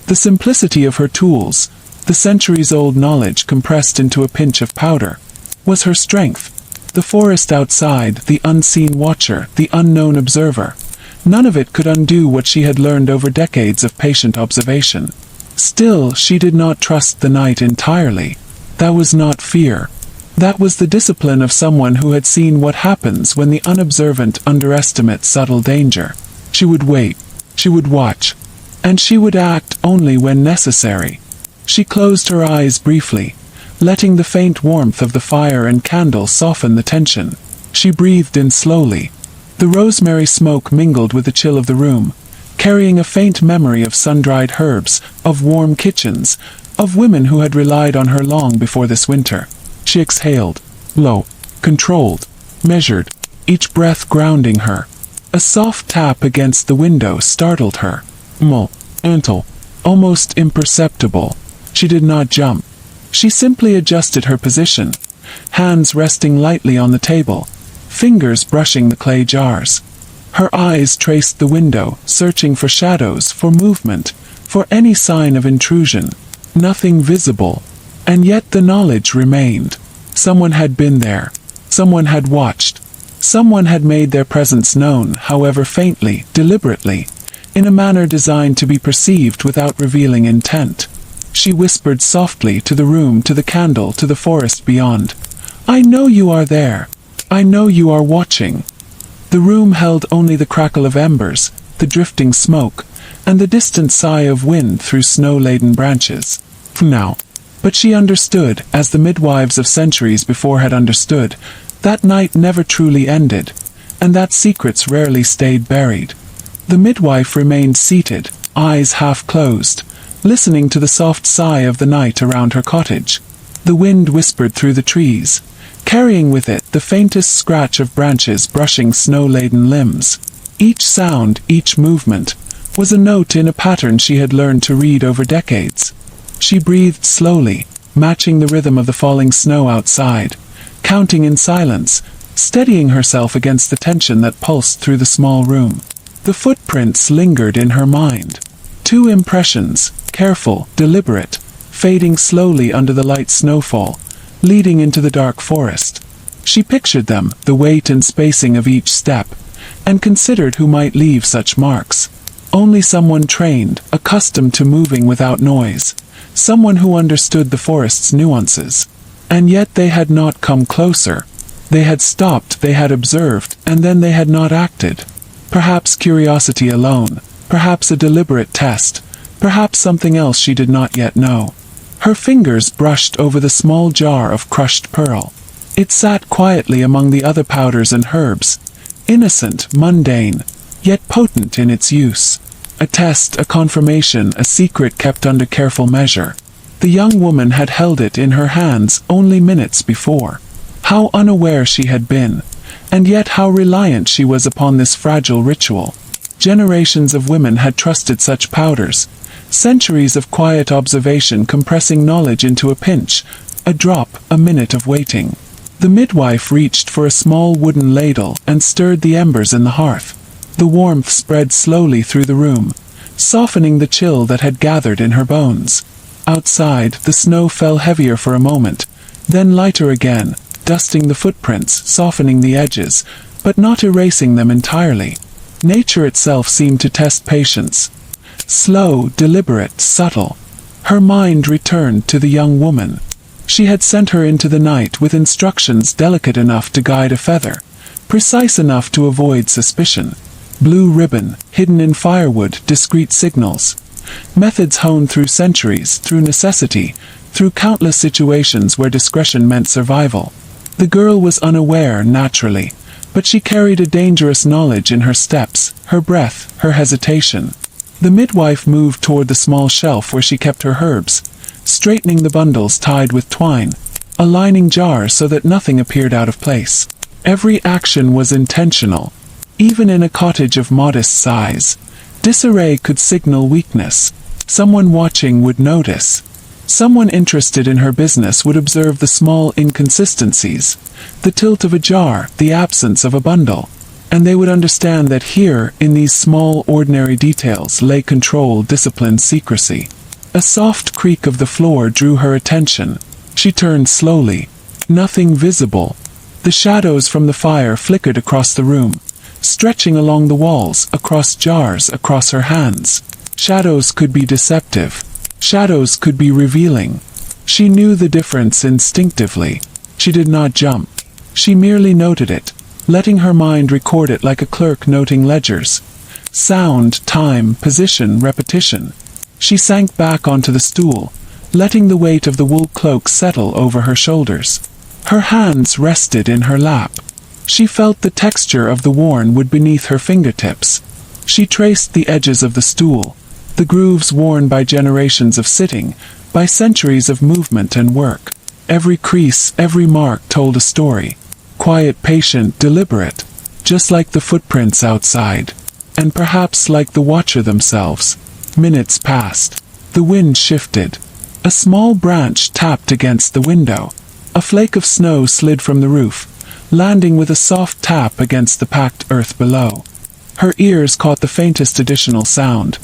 The simplicity of her tools, the centuries-old knowledge compressed into a pinch of powder, was her strength. The forest outside, the unseen watcher, the unknown observer. None of it could undo what she had learned over decades of patient observation. Still, she did not trust the night entirely. That was not fear. That was the discipline of someone who had seen what happens when the unobservant underestimate subtle danger. She would wait. She would watch. And she would act only when necessary. She closed her eyes briefly, letting the faint warmth of the fire and candle soften the tension. She breathed in slowly. The rosemary smoke mingled with the chill of the room, carrying a faint memory of sun-dried herbs, of warm kitchens, of women who had relied on her long before this winter. She exhaled, low, controlled, measured, each breath grounding her. A soft tap against the window startled her. Gentle, almost imperceptible. She did not jump. She simply adjusted her position, hands resting lightly on the table, fingers brushing the clay jars. Her eyes traced the window, searching for shadows, for movement, for any sign of intrusion. Nothing visible. And yet the knowledge remained. Someone had been there. Someone had watched. Someone had made their presence known, however faintly, deliberately, in a manner designed to be perceived without revealing intent. She whispered softly to the room, to the candle, to the forest beyond. "I know you are there. I know you are watching." The room held only the crackle of embers, the drifting smoke, and the distant sigh of wind through snow-laden branches. Now. But she understood, as the midwives of centuries before had understood, that night never truly ended, and that secrets rarely stayed buried. The midwife remained seated, eyes half closed, listening to the soft sigh of the night around her cottage. The wind whispered through the trees, carrying with it the faintest scratch of branches brushing snow-laden limbs. Each sound, each movement, was a note in a pattern she had learned to read over decades. She breathed slowly, matching the rhythm of the falling snow outside, counting in silence, steadying herself against the tension that pulsed through the small room. The footprints lingered in her mind. 2 impressions, careful, deliberate, fading slowly under the light snowfall, leading into the dark forest. She pictured them, the weight and spacing of each step, and considered who might leave such marks. Only someone trained, accustomed to moving without noise. Someone who understood the forest's nuances. And yet they had not come closer. They had stopped, they had observed, and then they had not acted. Perhaps curiosity alone, perhaps a deliberate test, perhaps something else she did not yet know. Her fingers brushed over the small jar of crushed pearl. It sat quietly among the other powders and herbs, innocent, mundane, yet potent in its use. A test, a confirmation, a secret kept under careful measure. The young woman had held it in her hands only minutes before. How unaware she had been, and yet how reliant she was upon this fragile ritual. Generations of women had trusted such powders, centuries of quiet observation compressing knowledge into a pinch, a drop, a minute of waiting. The midwife reached for a small wooden ladle and stirred the embers in the hearth. The warmth spread slowly through the room, softening the chill that had gathered in her bones. Outside, the snow fell heavier for a moment, then lighter again, dusting the footprints, softening the edges, but not erasing them entirely. Nature itself seemed to test patience. Slow, deliberate, subtle. Her mind returned to the young woman. She had sent her into the night with instructions delicate enough to guide a feather, precise enough to avoid suspicion. Blue ribbon, hidden in firewood, discreet signals. Methods honed through centuries, through necessity, through countless situations where discretion meant survival. The girl was unaware, naturally, but she carried a dangerous knowledge in her steps, her breath, her hesitation. The midwife moved toward the small shelf where she kept her herbs, straightening the bundles tied with twine, aligning jars so that nothing appeared out of place. Every action was intentional. Even in a cottage of modest size, disarray could signal weakness. Someone watching would notice. Someone interested in her business would observe the small inconsistencies, the tilt of a jar, the absence of a bundle, and they would understand that here, in these small, ordinary details, lay control, discipline, secrecy. A soft creak of the floor drew her attention. She turned slowly. Nothing visible. The shadows from the fire flickered across the room, stretching along the walls, across jars, across her hands. Shadows could be deceptive. Shadows could be revealing. She knew the difference instinctively. She did not jump. She merely noted it, letting her mind record it like a clerk noting ledgers. Sound, time, position, repetition. She sank back onto the stool, letting the weight of the wool cloak settle over her shoulders. Her hands rested in her lap. She felt the texture of the worn wood beneath her fingertips. She traced the edges of the stool, the grooves worn by generations of sitting, by centuries of movement and work. Every crease, every mark told a story. Quiet, patient, deliberate, just like the footprints outside, and perhaps like the watcher themselves. Minutes passed. The wind shifted. A small branch tapped against the window. A flake of snow slid from the roof, landing with a soft tap against the packed earth below. Her ears caught the faintest additional sound,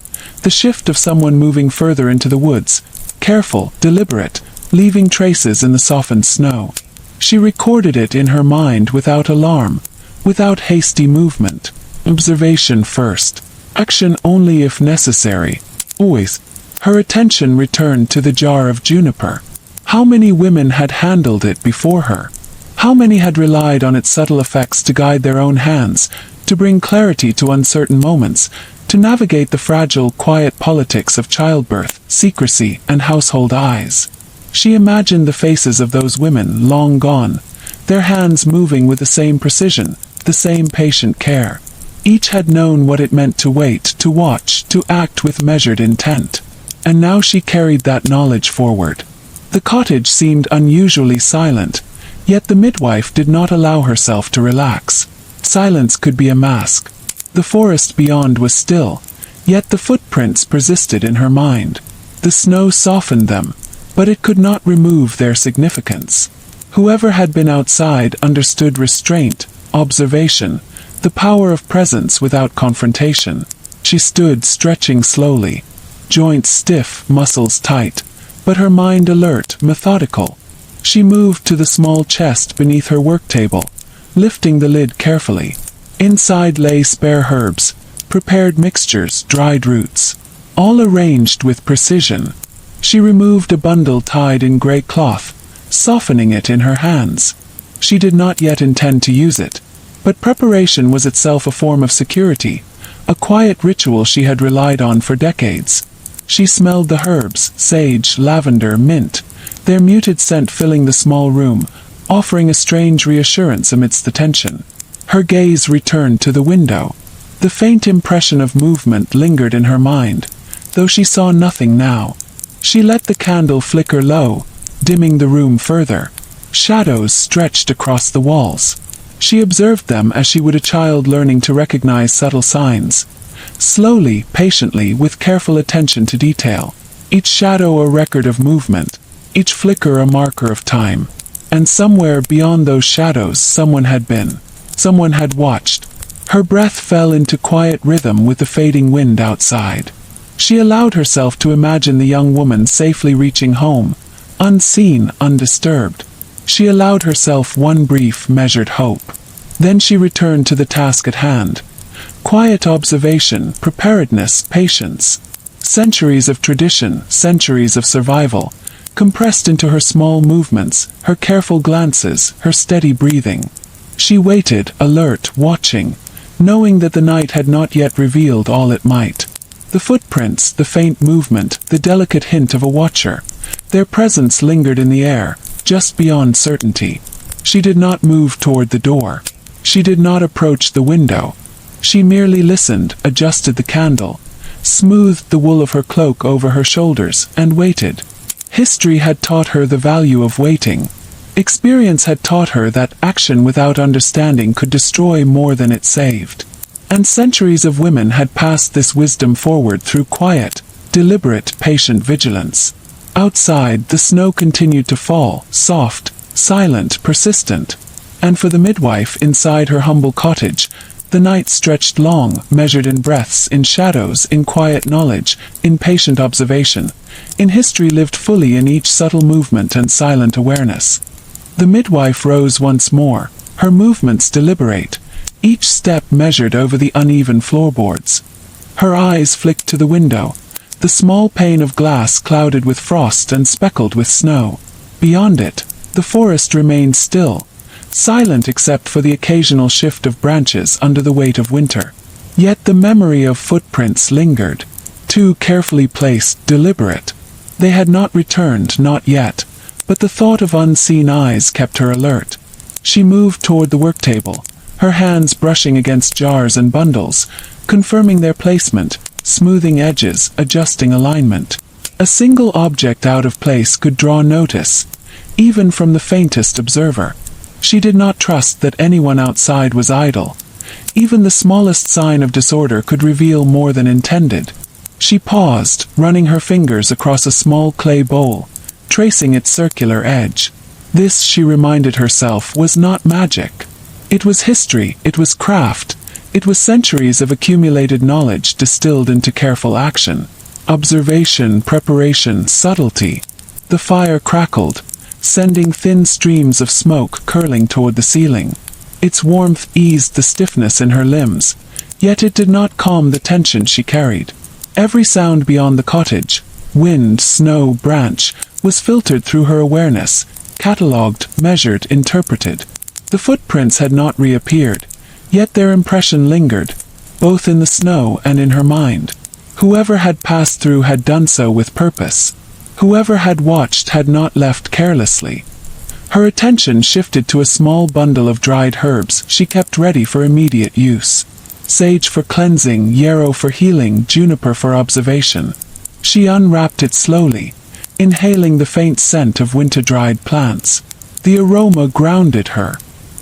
the shift of someone moving further into the woods, careful, deliberate, leaving traces in the softened snow. She recorded it in her mind without alarm, without hasty movement. Observation first. Action only if necessary. Always. Her attention returned to the jar of juniper. How many women had handled it before her? How many had relied on its subtle effects to guide their own hands, to bring clarity to uncertain moments, to navigate the fragile, quiet politics of childbirth, secrecy, and household eyes? She imagined the faces of those women, long gone, their hands moving with the same precision, the same patient care. Each had known what it meant to wait, to watch, to act with measured intent. And now she carried that knowledge forward. The cottage seemed unusually silent, yet the midwife did not allow herself to relax. Silence could be a mask. The forest beyond was still, yet the footprints persisted in her mind. The snow softened them, but it could not remove their significance. Whoever had been outside understood restraint, observation, the power of presence without confrontation. She stood stretching slowly, joints stiff, muscles tight, but her mind alert, methodical. She moved to the small chest beneath her work table, lifting the lid carefully. Inside lay spare herbs, prepared mixtures, dried roots, all arranged with precision. She removed a bundle tied in grey cloth, softening it in her hands. She did not yet intend to use it, but preparation was itself a form of security, a quiet ritual she had relied on for decades. She smelled the herbs, sage, lavender, mint, their muted scent filling the small room, offering a strange reassurance amidst the tension. Her gaze returned to the window. The faint impression of movement lingered in her mind, though she saw nothing now. She let the candle flicker low, dimming the room further. Shadows stretched across the walls. She observed them as she would a child learning to recognize subtle signs. Slowly, patiently, with careful attention to detail. Each shadow a record of movement, each flicker a marker of time. And somewhere beyond those shadows someone had been. Someone had watched. Her breath fell into quiet rhythm with the fading wind outside. She allowed herself to imagine the young woman safely reaching home, unseen, undisturbed. She allowed herself one brief, measured hope. Then she returned to the task at hand. Quiet observation, preparedness, patience. Centuries of tradition, centuries of survival, compressed into her small movements, her careful glances, her steady breathing. She waited, alert, watching, knowing that the night had not yet revealed all it might. The footprints, the faint movement, the delicate hint of a watcher. Their presence lingered in the air, just beyond certainty. She did not move toward the door. She did not approach the window. She merely listened, adjusted the candle, smoothed the wool of her cloak over her shoulders, and waited. History had taught her the value of waiting. Experience had taught her that action without understanding could destroy more than it saved. And centuries of women had passed this wisdom forward through quiet, deliberate, patient vigilance. Outside, the snow continued to fall, soft, silent, persistent. And for the midwife inside her humble cottage, the night stretched long, measured in breaths, in shadows, in quiet knowledge, in patient observation. In history lived fully in each subtle movement and silent awareness. The midwife rose once more, her movements deliberate, each step measured over the uneven floorboards. Her eyes flicked to the window, the small pane of glass clouded with frost and speckled with snow. Beyond it, the forest remained still, silent except for the occasional shift of branches under the weight of winter. Yet the memory of footprints lingered, too carefully placed, deliberate. They had not returned, not yet, but the thought of unseen eyes kept her alert. She moved toward the work table, her hands brushing against jars and bundles, confirming their placement, smoothing edges, adjusting alignment. A single object out of place could draw notice, even from the faintest observer. She did not trust that anyone outside was idle. Even the smallest sign of disorder could reveal more than intended. She paused, running her fingers across a small clay bowl, tracing its circular edge. This, she reminded herself, was not magic. It was history, it was craft, it was centuries of accumulated knowledge distilled into careful action. Observation, preparation, subtlety. The fire crackled, sending thin streams of smoke curling toward the ceiling. Its warmth eased the stiffness in her limbs, yet it did not calm the tension she carried. Every sound beyond the cottage, wind, snow, branch, was filtered through her awareness, catalogued, measured, interpreted. The footprints had not reappeared, yet their impression lingered, both in the snow and in her mind. Whoever had passed through had done so with purpose. Whoever had watched had not left carelessly. Her attention shifted to a small bundle of dried herbs she kept ready for immediate use. Sage for cleansing, yarrow for healing, juniper for observation. She unwrapped it slowly, inhaling the faint scent of winter-dried plants. The aroma grounded her.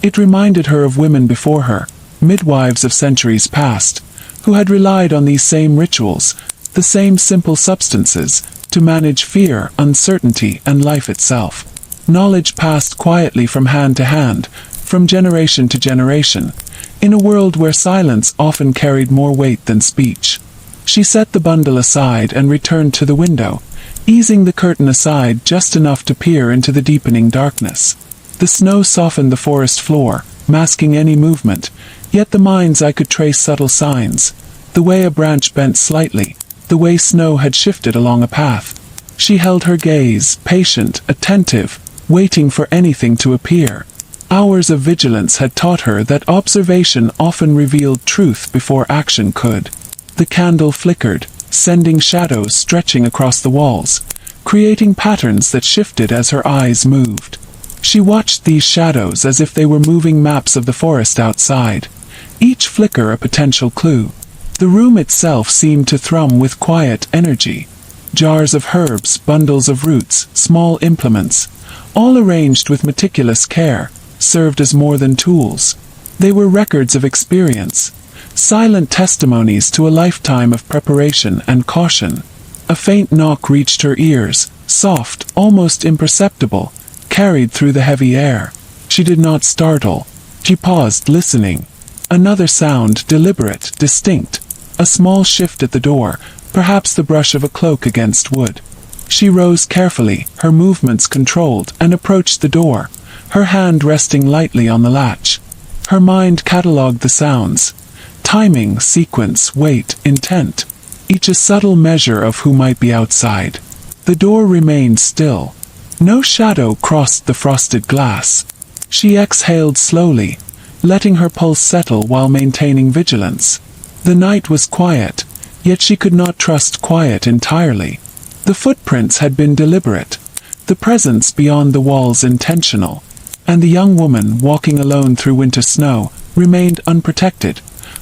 It reminded her of women before her, midwives of centuries past, who had relied on these same rituals, the same simple substances, to manage fear, uncertainty, and life itself. Knowledge passed quietly from hand to hand, from generation to generation, in a world where silence often carried more weight than speech. She set the bundle aside and returned to the window, easing the curtain aside just enough to peer into the deepening darkness. The snow softened the forest floor, masking any movement, yet the mind's eye could trace subtle signs. The way a branch bent slightly, the way snow had shifted along a path. She held her gaze, patient, attentive, waiting for anything to appear. Hours of vigilance had taught her that observation often revealed truth before action could. The candle flickered, sending shadows stretching across the walls, creating patterns that shifted as her eyes moved. She watched these shadows as if they were moving maps of the forest outside, each flicker a potential clue. The room itself seemed to thrum with quiet energy. Jars of herbs, bundles of roots, small implements, all arranged with meticulous care, served as more than tools. They were records of experience, silent testimonies to a lifetime of preparation and caution. A faint knock reached her ears, soft, almost imperceptible, carried through the heavy air. She did not startle. She paused, listening. Another sound, deliberate, distinct. A small shift at the door, perhaps the brush of a cloak against wood. She rose carefully, her movements controlled, and approached the door, her hand resting lightly on the latch. Her mind catalogued the sounds. Timing, sequence, weight, intent. Each a subtle measure of who might be outside. The door remained still. No shadow crossed the frosted glass. She exhaled slowly, letting her pulse settle while maintaining vigilance. The night was quiet, yet she could not trust quiet entirely. The footprints had been deliberate, the presence beyond the walls intentional, and the young woman, walking alone through winter snow, remained unprotected,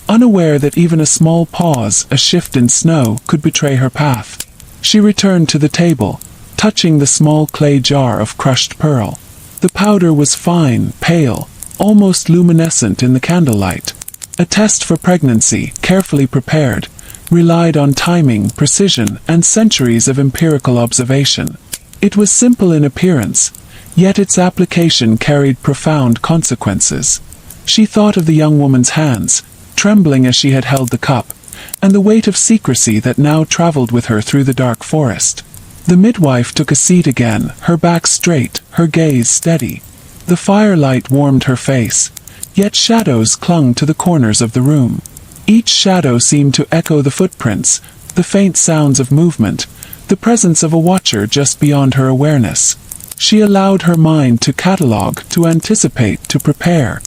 unaware that even a small pause, a shift in snow, could betray her path. She returned to the table, touching the small clay jar of crushed pearl. The powder was fine, pale, almost luminescent in the candlelight. A test for pregnancy, carefully prepared, relied on timing, precision, and centuries of empirical observation. It was simple in appearance, yet its application carried profound consequences. She thought of the young woman's hands, trembling as she had held the cup, and the weight of secrecy that now traveled with her through the dark forest. The midwife took a seat again, her back straight, her gaze steady. The firelight warmed her face, yet shadows clung to the corners of the room. Each shadow seemed to echo the footprints, the faint sounds of movement, the presence of a watcher just beyond her awareness. She allowed her mind to catalogue, to anticipate, to prepare.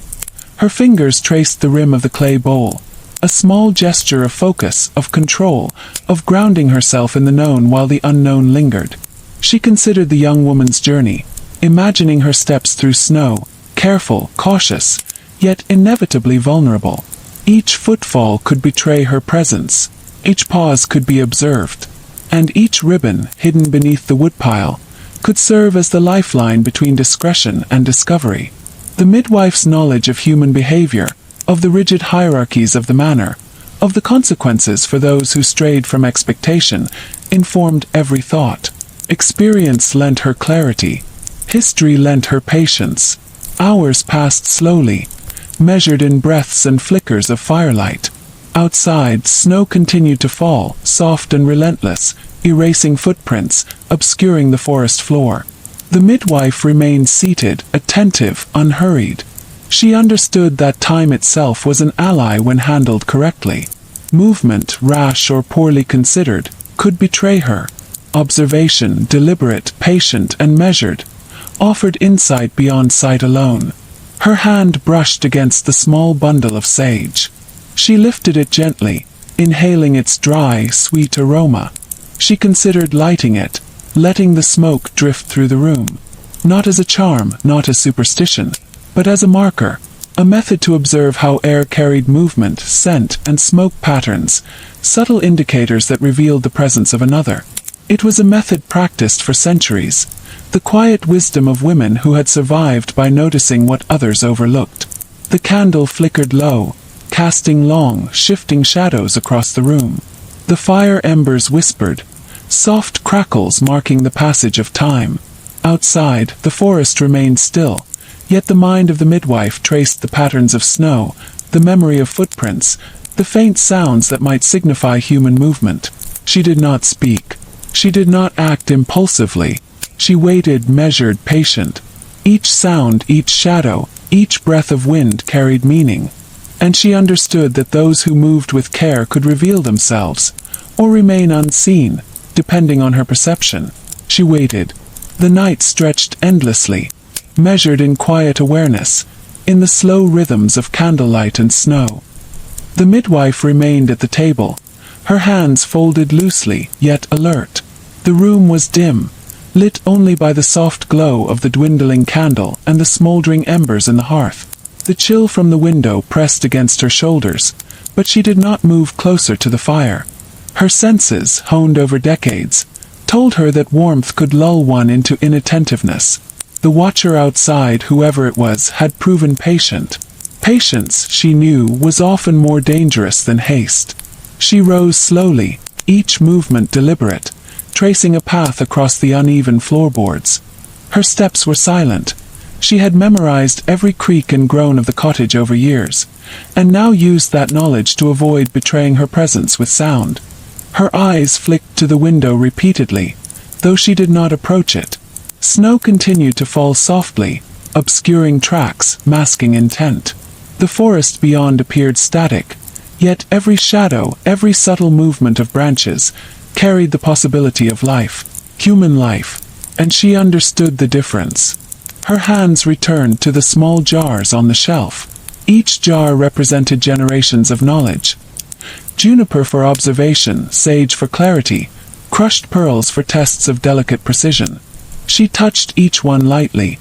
Her fingers traced the rim of the clay bowl, a small gesture of focus, of control, of grounding herself in the known while the unknown lingered. She considered the young woman's journey, imagining her steps through snow, careful, cautious, yet inevitably vulnerable. Each footfall could betray her presence, each pause could be observed, and each ribbon, hidden beneath the woodpile, could serve as the lifeline between discretion and discovery. The midwife's knowledge of human behavior, of the rigid hierarchies of the manor, of the consequences for those who strayed from expectation, informed every thought. Experience lent her clarity. History lent her patience. Hours passed slowly, measured in breaths and flickers of firelight. Outside, snow continued to fall, soft and relentless, erasing footprints, obscuring the forest floor. The midwife remained seated, attentive, unhurried. She understood that time itself was an ally when handled correctly. Movement, rash or poorly considered, could betray her. Observation, deliberate, patient, and measured, offered insight beyond sight alone. Her hand brushed against the small bundle of sage. She lifted it gently, inhaling its dry, sweet aroma. She considered lighting it, letting the smoke drift through the room. Not as a charm, not as superstition, but as a marker, a method to observe how air carried movement, scent, and smoke patterns, subtle indicators that revealed the presence of another. It was a method practiced for centuries, the quiet wisdom of women who had survived by noticing what others overlooked. The candle flickered low, casting long, shifting shadows across the room. The fire embers whispered, soft crackles marking the passage of time. Outside, the forest remained still, yet the mind of the midwife traced the patterns of snow, the memory of footprints, the faint sounds that might signify human movement. She did not speak. She did not act impulsively. She waited, measured, patient. Each sound, each shadow, each breath of wind carried meaning. And she understood that those who moved with care could reveal themselves, or remain unseen, depending on her perception. She waited. The night stretched endlessly, measured in quiet awareness, in the slow rhythms of candlelight and snow. The midwife remained at the table, her hands folded loosely, yet alert. The room was dim, lit only by the soft glow of the dwindling candle and the smoldering embers in the hearth. The chill from the window pressed against her shoulders, but she did not move closer to the fire. Her senses, honed over decades, told her that warmth could lull one into inattentiveness. The watcher outside, whoever it was, had proven patient. Patience, she knew, was often more dangerous than haste. She rose slowly, each movement deliberate, tracing a path across the uneven floorboards. Her steps were silent. She had memorized every creak and groan of the cottage over years, and now used that knowledge to avoid betraying her presence with sound. Her eyes flicked to the window repeatedly, though she did not approach it. Snow continued to fall softly, obscuring tracks, masking intent. The forest beyond appeared static, yet every shadow, every subtle movement of branches, carried the possibility of life, human life, and she understood the difference. Her hands returned to the small jars on the shelf. Each jar represented generations of knowledge. Juniper for observation, sage for clarity, crushed pearls for tests of delicate precision. She touched each one lightly,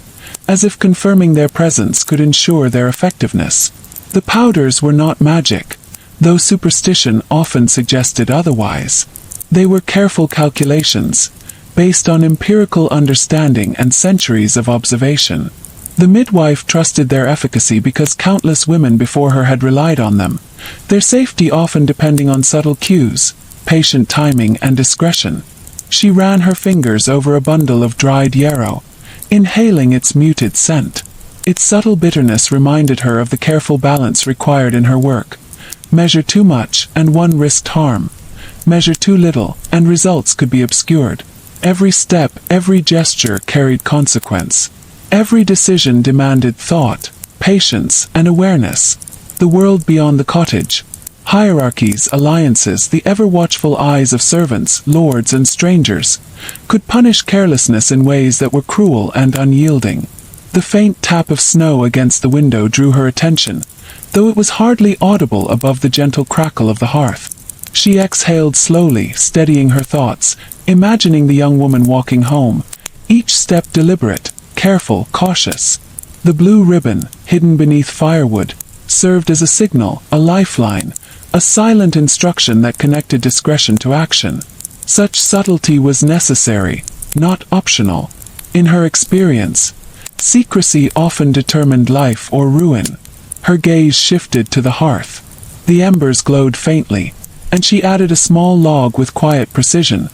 as if confirming their presence could ensure their effectiveness. The powders were not magic, though superstition often suggested otherwise. They were careful calculations, based on empirical understanding and centuries of observation. The midwife trusted their efficacy because countless women before her had relied on them, their safety often depending on subtle cues, patient timing and discretion. She ran her fingers over a bundle of dried yarrow, inhaling its muted scent. Its subtle bitterness reminded her of the careful balance required in her work. Measure too much, and one risked harm. Measure too little, and results could be obscured. Every step, every gesture carried consequence. Every decision demanded thought, patience, and awareness. The world beyond the cottage. Hierarchies, alliances, the ever-watchful eyes of servants, lords, and strangers, could punish carelessness in ways that were cruel and unyielding. The faint tap of snow against the window drew her attention, though it was hardly audible above the gentle crackle of the hearth. She exhaled slowly, steadying her thoughts, imagining the young woman walking home, each step deliberate, careful, cautious. The blue ribbon, hidden beneath firewood, served as a signal, a lifeline, a silent instruction that connected discretion to action. Such subtlety was necessary, not optional. In her experience, secrecy often determined life or ruin. Her gaze shifted to the hearth. The embers glowed faintly, and she added a small log with quiet precision,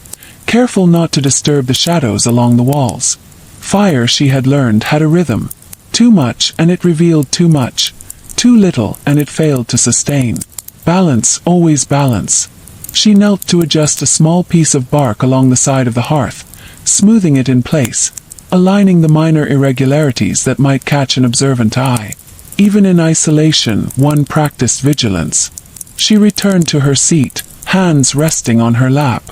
careful not to disturb the shadows along the walls. Fire, she had learned, had a rhythm. Too much, and it revealed too much. Too little, and it failed to sustain. Balance, always balance. She knelt to adjust a small piece of bark along the side of the hearth, smoothing it in place, aligning the minor irregularities that might catch an observant eye. Even in isolation, one practiced vigilance. She returned to her seat, hands resting on her lap.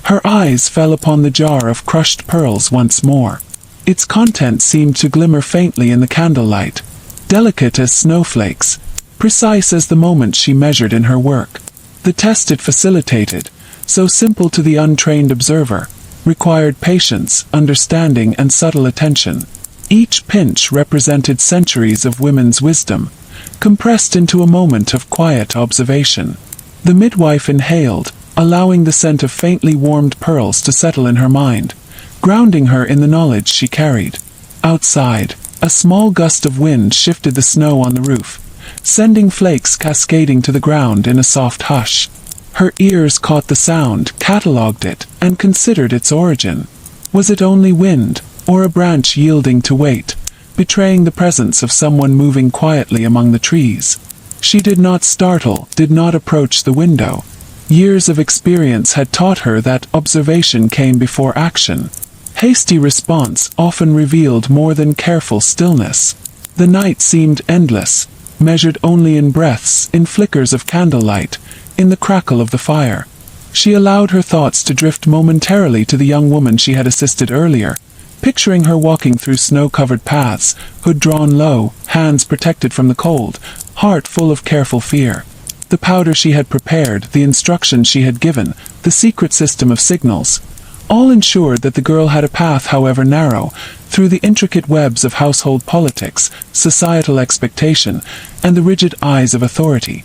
Her eyes fell upon the jar of crushed pearls once more. Its contents seemed to glimmer faintly in the candlelight, delicate as snowflakes, precise as the moments she measured in her work. The test it facilitated, so simple to the untrained observer, required patience, understanding, and subtle attention. Each pinch represented centuries of women's wisdom, compressed into a moment of quiet observation. The midwife inhaled, allowing the scent of faintly warmed pearls to settle in her mind, grounding her in the knowledge she carried. Outside, a small gust of wind shifted the snow on the roof, sending flakes cascading to the ground in a soft hush. Her ears caught the sound, catalogued it, and considered its origin. Was it only wind, or a branch yielding to weight, betraying the presence of someone moving quietly among the trees? She did not startle, did not approach the window. Years of experience had taught her that observation came before action. Hasty response often revealed more than careful stillness. The night seemed endless, measured only in breaths, in flickers of candlelight, in the crackle of the fire. She allowed her thoughts to drift momentarily to the young woman she had assisted earlier, picturing her walking through snow-covered paths, hood drawn low, hands protected from the cold, heart full of careful fear. The powder she had prepared, the instructions she had given, the secret system of signals, All ensured that the girl had a path, however narrow, through the intricate webs of household politics, societal expectation, and the rigid eyes of authority.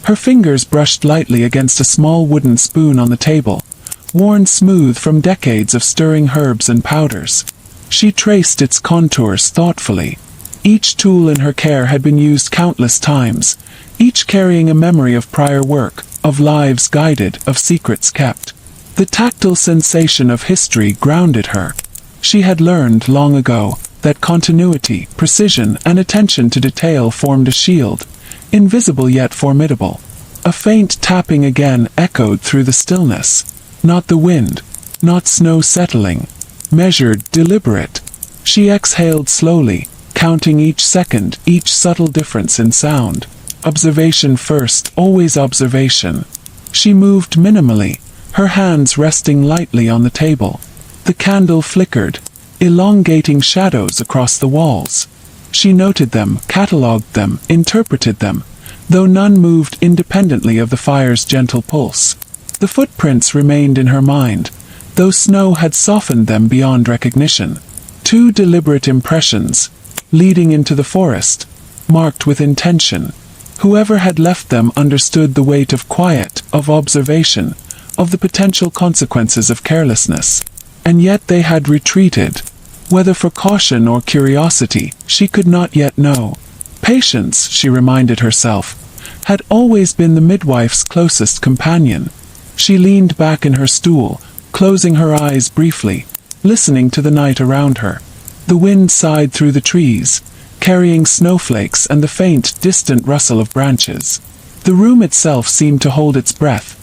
Her fingers brushed lightly against a small wooden spoon on the table, worn smooth from decades of stirring herbs and powders. She traced its contours thoughtfully. Each tool in her care had been used countless times, each carrying a memory of prior work, of lives guided, of secrets kept. The tactile sensation of history grounded her. She had learned long ago that continuity, precision, and attention to detail formed a shield, invisible yet formidable. A faint tapping again echoed through the stillness. Not the wind, not snow settling. Measured, deliberate. She exhaled slowly, counting each second, each subtle difference in sound. Observation first, always observation. She moved minimally, her hands resting lightly on the table. The candle flickered, elongating shadows across the walls. She noted them, catalogued them, interpreted them, though none moved independently of the fire's gentle pulse. The footprints remained in her mind, though snow had softened them beyond recognition. 2 deliberate impressions, leading into the forest, marked with intention. Whoever had left them understood the weight of quiet, of observation, of the potential consequences of carelessness. And yet they had retreated. Whether for caution or curiosity, she could not yet know. Patience, she reminded herself, had always been the midwife's closest companion. She leaned back in her stool, closing her eyes briefly, listening to the night around her. The wind sighed through the trees, carrying snowflakes and the faint, distant rustle of branches. The room itself seemed to hold its breath,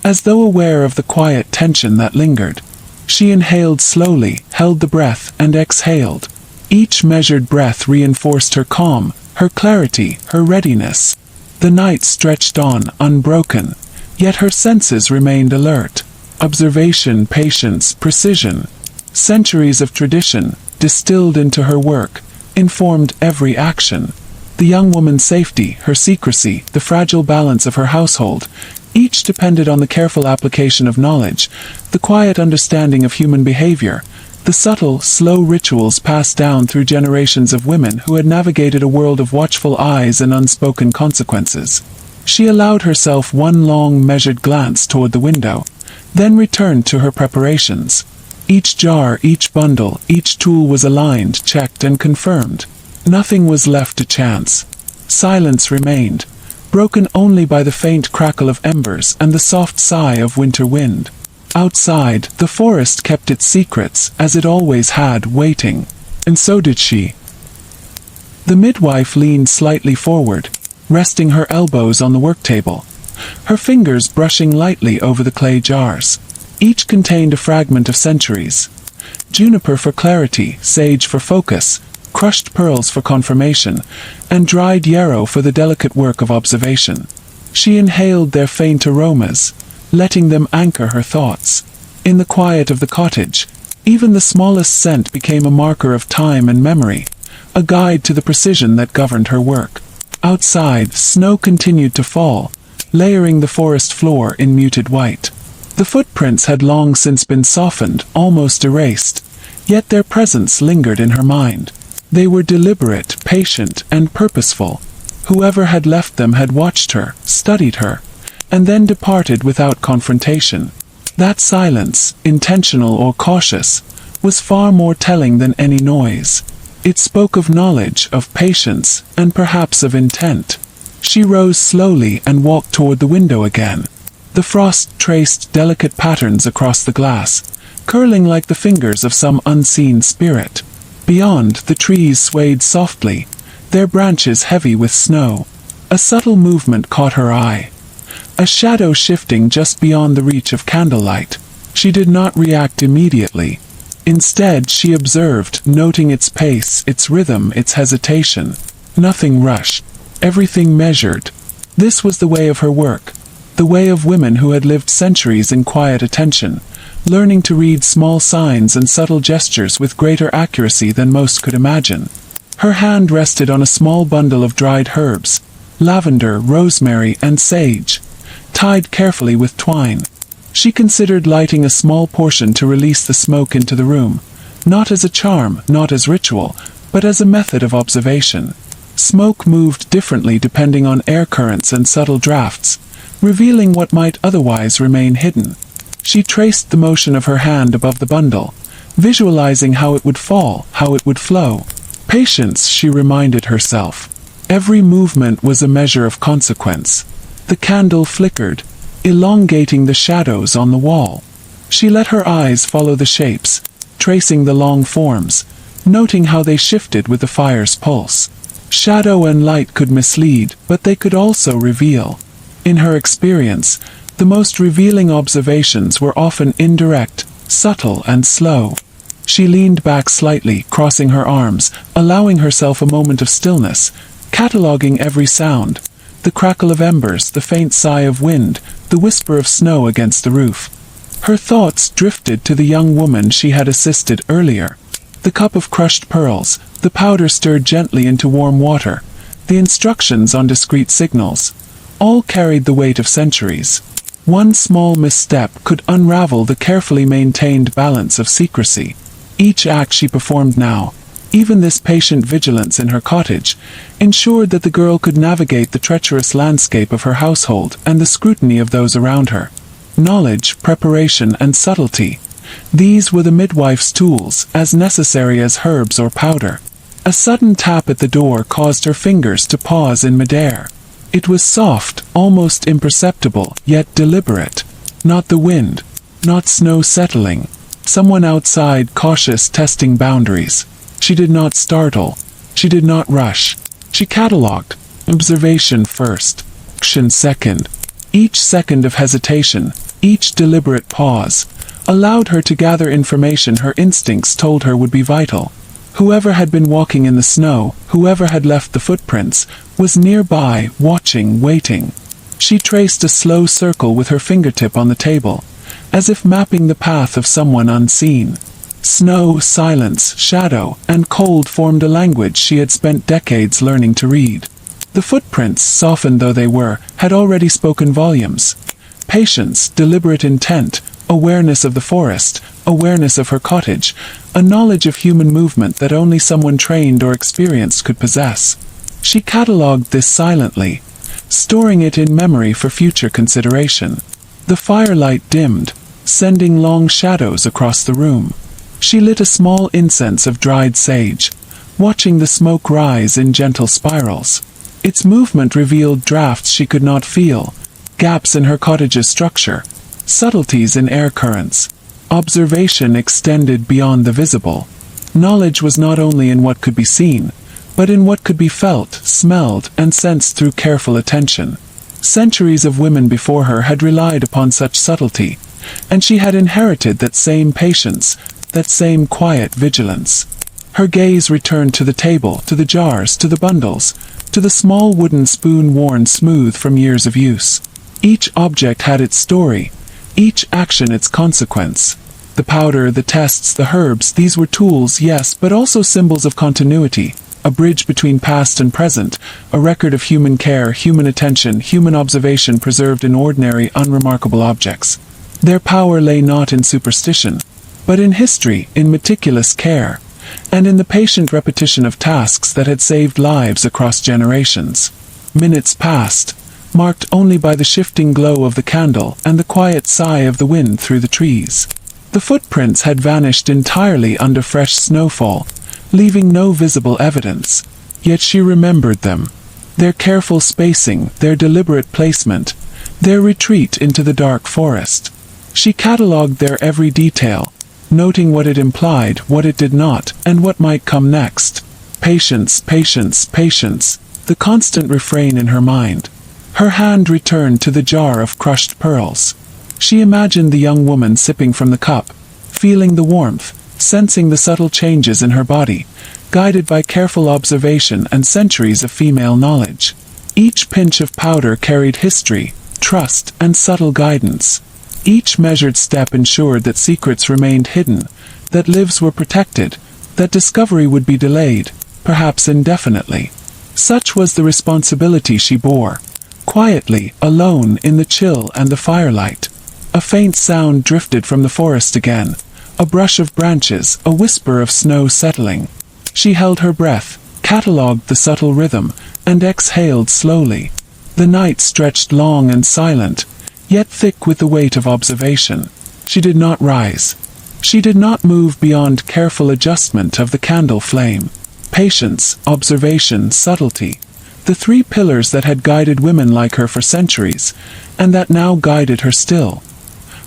as though aware of the quiet tension that lingered. She inhaled slowly, held the breath, and exhaled. Each measured breath reinforced her calm, her clarity, her readiness. The night stretched on, unbroken, yet her senses remained alert. Observation, patience, precision. Centuries of tradition, distilled into her work, informed every action. The young woman's safety, her secrecy, the fragile balance of her household, each depended on the careful application of knowledge, the quiet understanding of human behavior, the subtle, slow rituals passed down through generations of women who had navigated a world of watchful eyes and unspoken consequences. She allowed herself one long, measured glance toward the window, then returned to her preparations. Each jar, each bundle, each tool was aligned, checked, and confirmed. Nothing was left to chance. Silence remained, broken only by the faint crackle of embers and the soft sigh of winter wind. Outside, the forest kept its secrets, as it always had, waiting. And so did she. The midwife leaned slightly forward, resting her elbows on the work table, her fingers brushing lightly over the clay jars. Each contained a fragment of centuries. Juniper for clarity, sage for focus, crushed pearls for confirmation, and dried yarrow for the delicate work of observation. She inhaled their faint aromas, letting them anchor her thoughts. In the quiet of the cottage, even the smallest scent became a marker of time and memory, a guide to the precision that governed her work. Outside, snow continued to fall, layering the forest floor in muted white. The footprints had long since been softened, almost erased, yet their presence lingered in her mind. They were deliberate, patient, and purposeful. Whoever had left them had watched her, studied her, and then departed without confrontation. That silence, intentional or cautious, was far more telling than any noise. It spoke of knowledge, of patience, and perhaps of intent. She rose slowly and walked toward the window again. The frost traced delicate patterns across the glass, curling like the fingers of some unseen spirit. Beyond, the trees swayed softly, their branches heavy with snow. A subtle movement caught her eye. A shadow shifting just beyond the reach of candlelight. She did not react immediately. Instead, she observed, noting its pace, its rhythm, its hesitation. Nothing rushed. Everything measured. This was the way of her work. The way of women who had lived centuries in quiet attention, learning to read small signs and subtle gestures with greater accuracy than most could imagine. Her hand rested on a small bundle of dried herbs, lavender, rosemary, and sage, tied carefully with twine. She considered lighting a small portion to release the smoke into the room, not as a charm, not as ritual, but as a method of observation. Smoke moved differently depending on air currents and subtle drafts, revealing what might otherwise remain hidden. She traced the motion of her hand above the bundle, visualizing how it would fall, how it would flow. Patience, she reminded herself. Every movement was a measure of consequence. The candle flickered, elongating the shadows on the wall. She let her eyes follow the shapes, tracing the long forms, noting how they shifted with the fire's pulse. Shadow and light could mislead, but they could also reveal. In her experience, the most revealing observations were often indirect, subtle, and slow. She leaned back slightly, crossing her arms, allowing herself a moment of stillness, cataloging every sound: the crackle of embers, the faint sigh of wind, the whisper of snow against the roof. Her thoughts drifted to the young woman she had assisted earlier. The cup of crushed pearls, the powder stirred gently into warm water, the instructions on discreet signals, all carried the weight of centuries. One small misstep could unravel the carefully maintained balance of secrecy. Each act she performed now, even this patient vigilance in her cottage, ensured that the girl could navigate the treacherous landscape of her household and the scrutiny of those around her. Knowledge, preparation, and subtlety. These were the midwife's tools, as necessary as herbs or powder. A sudden tap at the door caused her fingers to pause in midair. It was soft, almost imperceptible, yet deliberate. Not the wind, not snow settling. Someone outside, cautious, testing boundaries. She did not startle. She did not rush. She catalogued. Observation first. Action second. Each second of hesitation, each deliberate pause, allowed her to gather information her instincts told her would be vital. Whoever had been walking in the snow, whoever had left the footprints, was nearby, watching, waiting. She traced a slow circle with her fingertip on the table, as if mapping the path of someone unseen. Snow, silence, shadow, and cold formed a language she had spent decades learning to read. The footprints, softened though they were, had already spoken volumes. Patience, deliberate intent, awareness of the forest, awareness of her cottage, a knowledge of human movement that only someone trained or experienced could possess. She catalogued this silently, storing it in memory for future consideration. The firelight dimmed, sending long shadows across the room. She lit a small incense of dried sage, watching the smoke rise in gentle spirals. Its movement revealed drafts she could not feel, gaps in her cottage's structure, subtleties in air currents. Observation extended beyond the visible. Knowledge was not only in what could be seen, but in what could be felt, smelled, and sensed through careful attention. Centuries of women before her had relied upon such subtlety, and she had inherited that same patience, that same quiet vigilance. Her gaze returned to the table, to the jars, to the bundles, to the small wooden spoon worn smooth from years of use. Each object had its story, each action its consequence. The powder, the tests, the herbs, these were tools, yes, but also symbols of continuity, a bridge between past and present, a record of human care, human attention, human observation preserved in ordinary, unremarkable objects. Their power lay not in superstition, but in history, in meticulous care, and in the patient repetition of tasks that had saved lives across generations. Minutes passed, marked only by the shifting glow of the candle and the quiet sigh of the wind through the trees. The footprints had vanished entirely under fresh snowfall, leaving no visible evidence. Yet she remembered them. Their careful spacing, their deliberate placement, their retreat into the dark forest. She catalogued their every detail, noting what it implied, what it did not, and what might come next. Patience, patience, patience, the constant refrain in her mind. Her hand returned to the jar of crushed pearls. She imagined the young woman sipping from the cup, feeling the warmth, sensing the subtle changes in her body, guided by careful observation and centuries of female knowledge. Each pinch of powder carried history, trust, and subtle guidance. Each measured step ensured that secrets remained hidden, that lives were protected, that discovery would be delayed, perhaps indefinitely. Such was the responsibility she bore, quietly, alone in the chill and the firelight. A faint sound drifted from the forest again. A brush of branches, a whisper of snow settling. She held her breath, catalogued the subtle rhythm, and exhaled slowly. The night stretched long and silent, yet thick with the weight of observation. She did not rise. She did not move beyond careful adjustment of the candle flame. Patience, observation, subtlety. The three pillars that had guided women like her for centuries, and that now guided her still.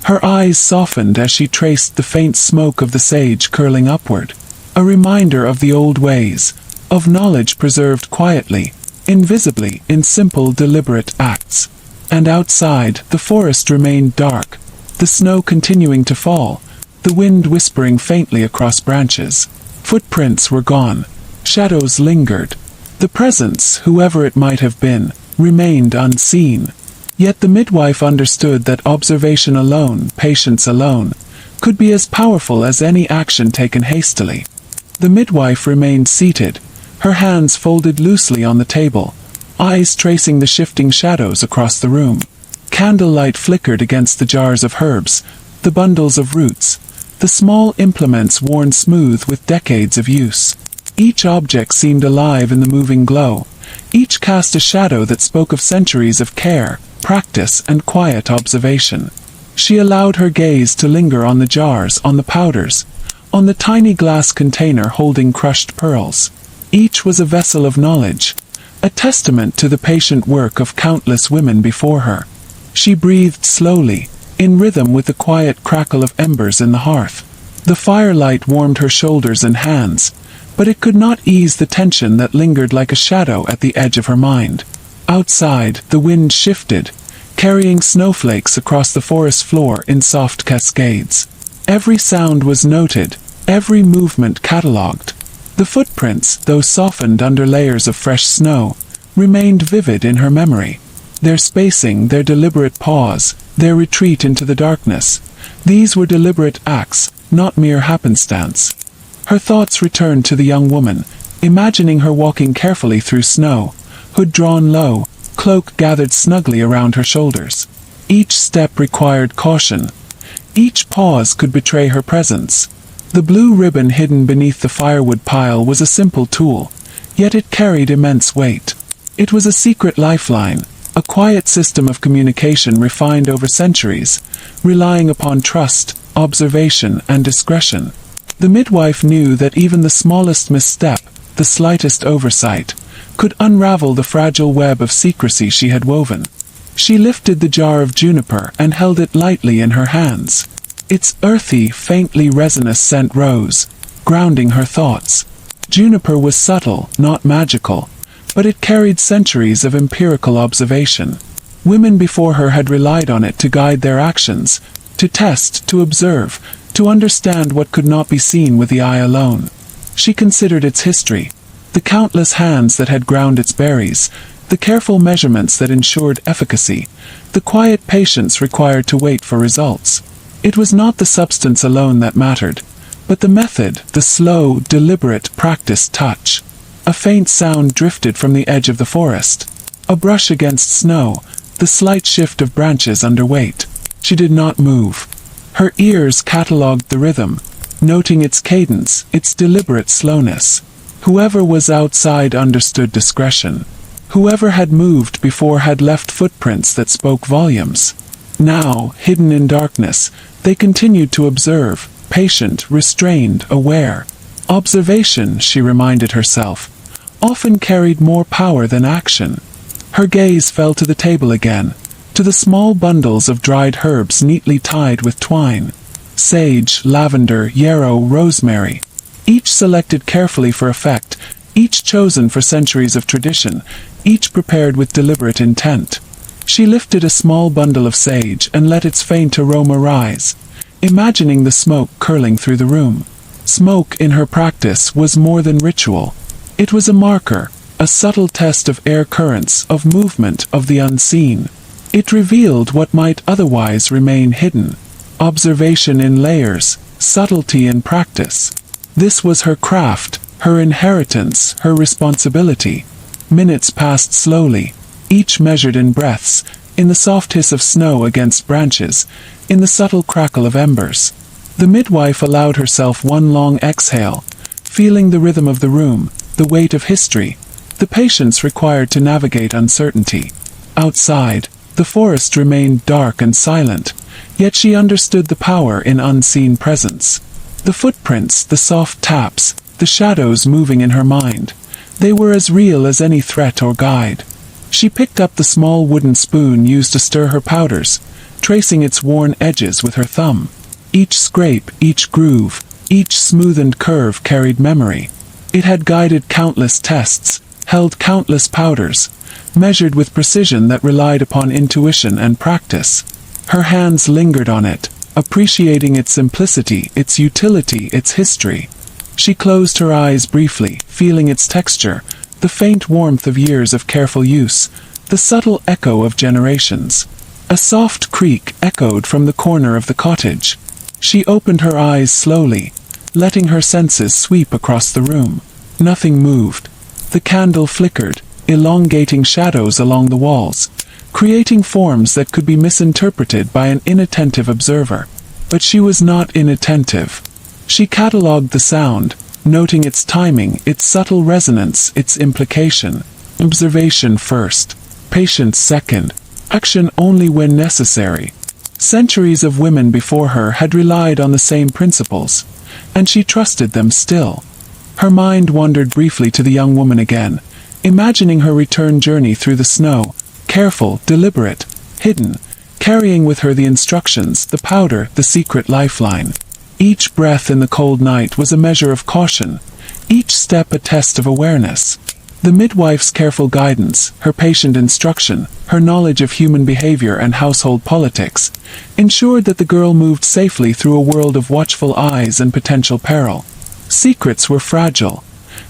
Her eyes softened as she traced the faint smoke of the sage curling upward. A reminder of the old ways, of knowledge preserved quietly, invisibly, in simple, deliberate acts. And outside, the forest remained dark, the snow continuing to fall, the wind whispering faintly across branches. Footprints were gone. Shadows lingered. The presence, whoever it might have been, remained unseen. Yet the midwife understood that observation alone, patience alone, could be as powerful as any action taken hastily. The midwife remained seated, her hands folded loosely on the table, eyes tracing the shifting shadows across the room. Candlelight flickered against the jars of herbs, the bundles of roots, the small implements worn smooth with decades of use. Each object seemed alive in the moving glow. Each cast a shadow that spoke of centuries of care, practice, and quiet observation. She allowed her gaze to linger on the jars, on the powders, on the tiny glass container holding crushed pearls. Each was a vessel of knowledge, a testament to the patient work of countless women before her. She breathed slowly, in rhythm with the quiet crackle of embers in the hearth. The firelight warmed her shoulders and hands, but it could not ease the tension that lingered like a shadow at the edge of her mind. Outside, the wind shifted, carrying snowflakes across the forest floor in soft cascades. Every sound was noted, every movement catalogued. The footprints, though softened under layers of fresh snow, remained vivid in her memory. Their spacing, their deliberate pause, their retreat into the darkness, these were deliberate acts, not mere happenstance. Her thoughts returned to the young woman, imagining her walking carefully through snow, hood drawn low, cloak gathered snugly around her shoulders. Each step required caution. Each pause could betray her presence. The blue ribbon hidden beneath the firewood pile was a simple tool, yet it carried immense weight. It was a secret lifeline, a quiet system of communication refined over centuries, relying upon trust, observation, and discretion. The midwife knew that even the smallest misstep, the slightest oversight, could unravel the fragile web of secrecy she had woven. She lifted the jar of juniper and held it lightly in her hands. Its earthy, faintly resinous scent rose, grounding her thoughts. Juniper was subtle, not magical, but it carried centuries of empirical observation. Women before her had relied on it to guide their actions, to test, to observe, to understand what could not be seen with the eye alone. She considered its history, the countless hands that had ground its berries, the careful measurements that ensured efficacy, the quiet patience required to wait for results. It was not the substance alone that mattered, but the method, the slow, deliberate, practiced touch. A faint sound drifted from the edge of the forest. A brush against snow, the slight shift of branches under weight. She did not move. Her ears catalogued the rhythm, noting its cadence, its deliberate slowness. Whoever was outside understood discretion. Whoever had moved before had left footprints that spoke volumes. Now, hidden in darkness, they continued to observe, patient, restrained, aware. Observation, she reminded herself, often carried more power than action. Her gaze fell to the table again, to the small bundles of dried herbs neatly tied with twine. Sage, lavender, yarrow, rosemary. Each selected carefully for effect, each chosen for centuries of tradition, each prepared with deliberate intent. She lifted a small bundle of sage and let its faint aroma rise, imagining the smoke curling through the room. Smoke in her practice was more than ritual. It was a marker, a subtle test of air currents, of movement, of the unseen. It revealed what might otherwise remain hidden. Observation in layers, subtlety in practice. This was her craft, her inheritance, her responsibility. Minutes passed slowly, each measured in breaths, in the soft hiss of snow against branches, in the subtle crackle of embers. The midwife allowed herself one long exhale, feeling the rhythm of the room, the weight of history, the patience required to navigate uncertainty. Outside, the forest remained dark and silent, yet she understood the power in unseen presence. The footprints, the soft taps, the shadows moving in her mind, they were as real as any threat or guide. She picked up the small wooden spoon used to stir her powders, tracing its worn edges with her thumb. Each scrape, each groove, each smoothened curve carried memory. It had guided countless tests, held countless powders, measured with precision that relied upon intuition and practice. Her hands lingered on it, appreciating its simplicity, its utility, its history. She closed her eyes briefly, feeling its texture, the faint warmth of years of careful use, the subtle echo of generations. A soft creak echoed from the corner of the cottage. She opened her eyes slowly, letting her senses sweep across the room. Nothing moved. The candle flickered, elongating shadows along the walls, creating forms that could be misinterpreted by an inattentive observer. But she was not inattentive. She catalogued the sound, noting its timing, its subtle resonance, its implication. Observation first, patience second, action only when necessary. Centuries of women before her had relied on the same principles, and she trusted them still. Her mind wandered briefly to the young woman again, imagining her return journey through the snow, careful, deliberate, hidden, carrying with her the instructions, the powder, the secret lifeline. Each breath in the cold night was a measure of caution, each step a test of awareness. The midwife's careful guidance, her patient instruction, her knowledge of human behavior and household politics, ensured that the girl moved safely through a world of watchful eyes and potential peril. Secrets were fragile.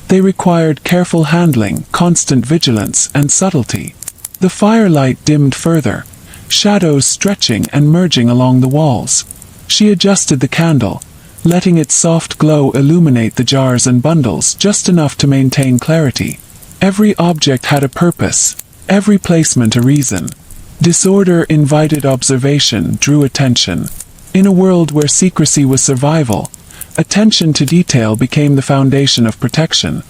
They required careful handling, constant vigilance, and subtlety. The firelight dimmed further, shadows stretching and merging along the walls. She adjusted the candle, letting its soft glow illuminate the jars and bundles just enough to maintain clarity. Every object had a purpose, every placement a reason. Disorder invited observation, drew attention. In a world where secrecy was survival, attention to detail became the foundation of protection.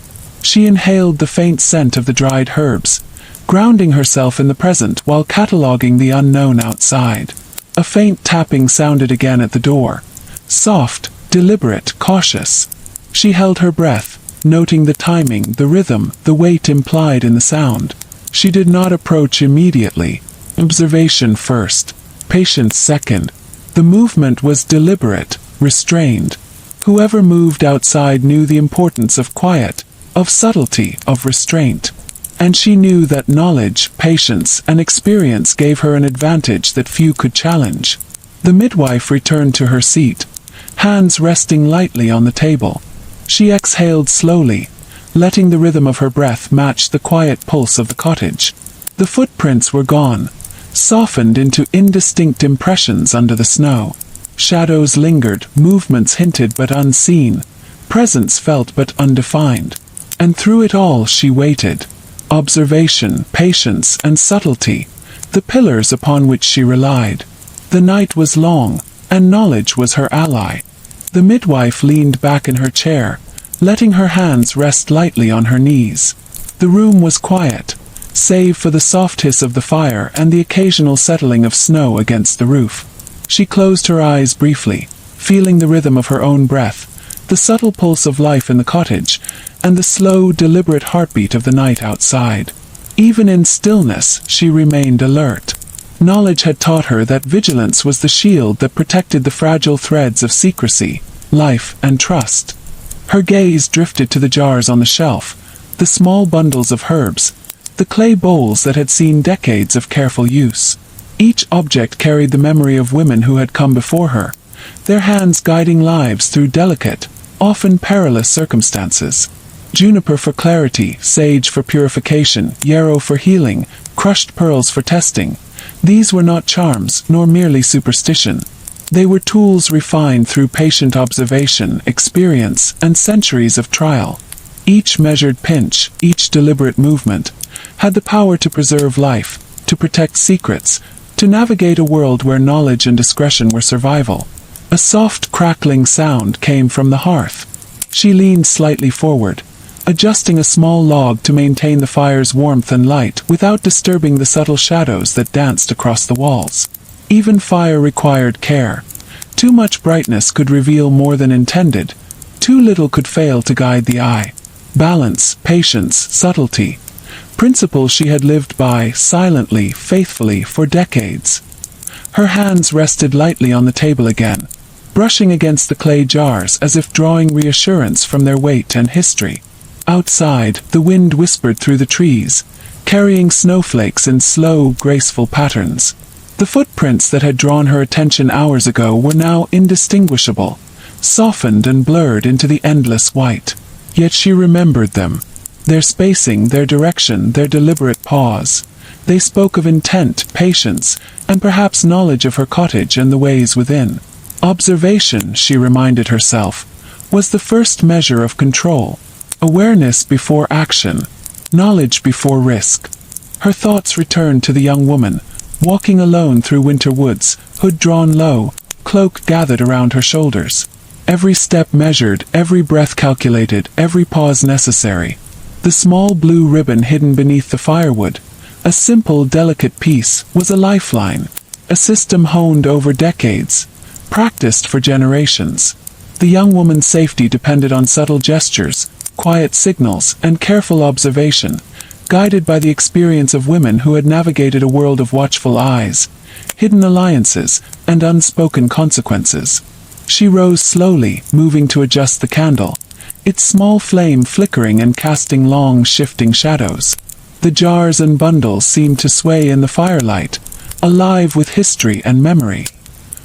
She inhaled the faint scent of the dried herbs, grounding herself in the present while cataloging the unknown outside. A faint tapping sounded again at the door. Soft, deliberate, cautious. She held her breath, noting the timing, the rhythm, the weight implied in the sound. She did not approach immediately. Observation first, patience second. The movement was deliberate, restrained. Whoever moved outside knew the importance of quiet, of subtlety, of restraint. And she knew that knowledge, patience, and experience gave her an advantage that few could challenge. The midwife returned to her seat, hands resting lightly on the table. She exhaled slowly, letting the rhythm of her breath match the quiet pulse of the cottage. The footprints were gone, softened into indistinct impressions under the snow. Shadows lingered, movements hinted but unseen, presence felt but undefined. And through it all she waited. Observation, patience, and subtlety, the pillars upon which she relied. The night was long, and knowledge was her ally. The midwife leaned back in her chair, letting her hands rest lightly on her knees. The room was quiet, save for the soft hiss of the fire and the occasional settling of snow against the roof. She closed her eyes briefly, feeling the rhythm of her own breath, the subtle pulse of life in the cottage, and the slow, deliberate heartbeat of the night outside. Even in stillness, she remained alert. Knowledge had taught her that vigilance was the shield that protected the fragile threads of secrecy, life, and trust. Her gaze drifted to the jars on the shelf, the small bundles of herbs, the clay bowls that had seen decades of careful use. Each object carried the memory of women who had come before her, their hands guiding lives through delicate, often perilous circumstances. Juniper for clarity, sage for purification, yarrow for healing, crushed pearls for testing. These were not charms, nor merely superstition. They were tools refined through patient observation, experience, and centuries of trial. Each measured pinch, each deliberate movement, had the power to preserve life, to protect secrets, to navigate a world where knowledge and discretion were survival. A soft crackling sound came from the hearth. She leaned slightly forward, adjusting a small log to maintain the fire's warmth and light without disturbing the subtle shadows that danced across the walls. Even fire required care. Too much brightness could reveal more than intended. Too little could fail to guide the eye. Balance, patience, subtlety. Principles she had lived by, silently, faithfully, for decades. Her hands rested lightly on the table again, brushing against the clay jars as if drawing reassurance from their weight and history. Outside, the wind whispered through the trees, carrying snowflakes in slow, graceful patterns. The footprints that had drawn her attention hours ago were now indistinguishable, softened and blurred into the endless white. Yet she remembered them. Their spacing, their direction, their deliberate pause. They spoke of intent, patience, and perhaps knowledge of her cottage and the ways within. Observation, she reminded herself, was the first measure of control. Awareness before action. Knowledge before risk. Her thoughts returned to the young woman, walking alone through winter woods, hood drawn low, cloak gathered around her shoulders. Every step measured, every breath calculated, every pause necessary. The small blue ribbon hidden beneath the firewood, a simple, delicate piece, was a lifeline. A system honed over decades, practiced for generations. The young woman's safety depended on subtle gestures, quiet signals, and careful observation, guided by the experience of women who had navigated a world of watchful eyes, hidden alliances, and unspoken consequences. She rose slowly, moving to adjust the candle, its small flame flickering and casting long, shifting shadows. The jars and bundles seemed to sway in the firelight, alive with history and memory.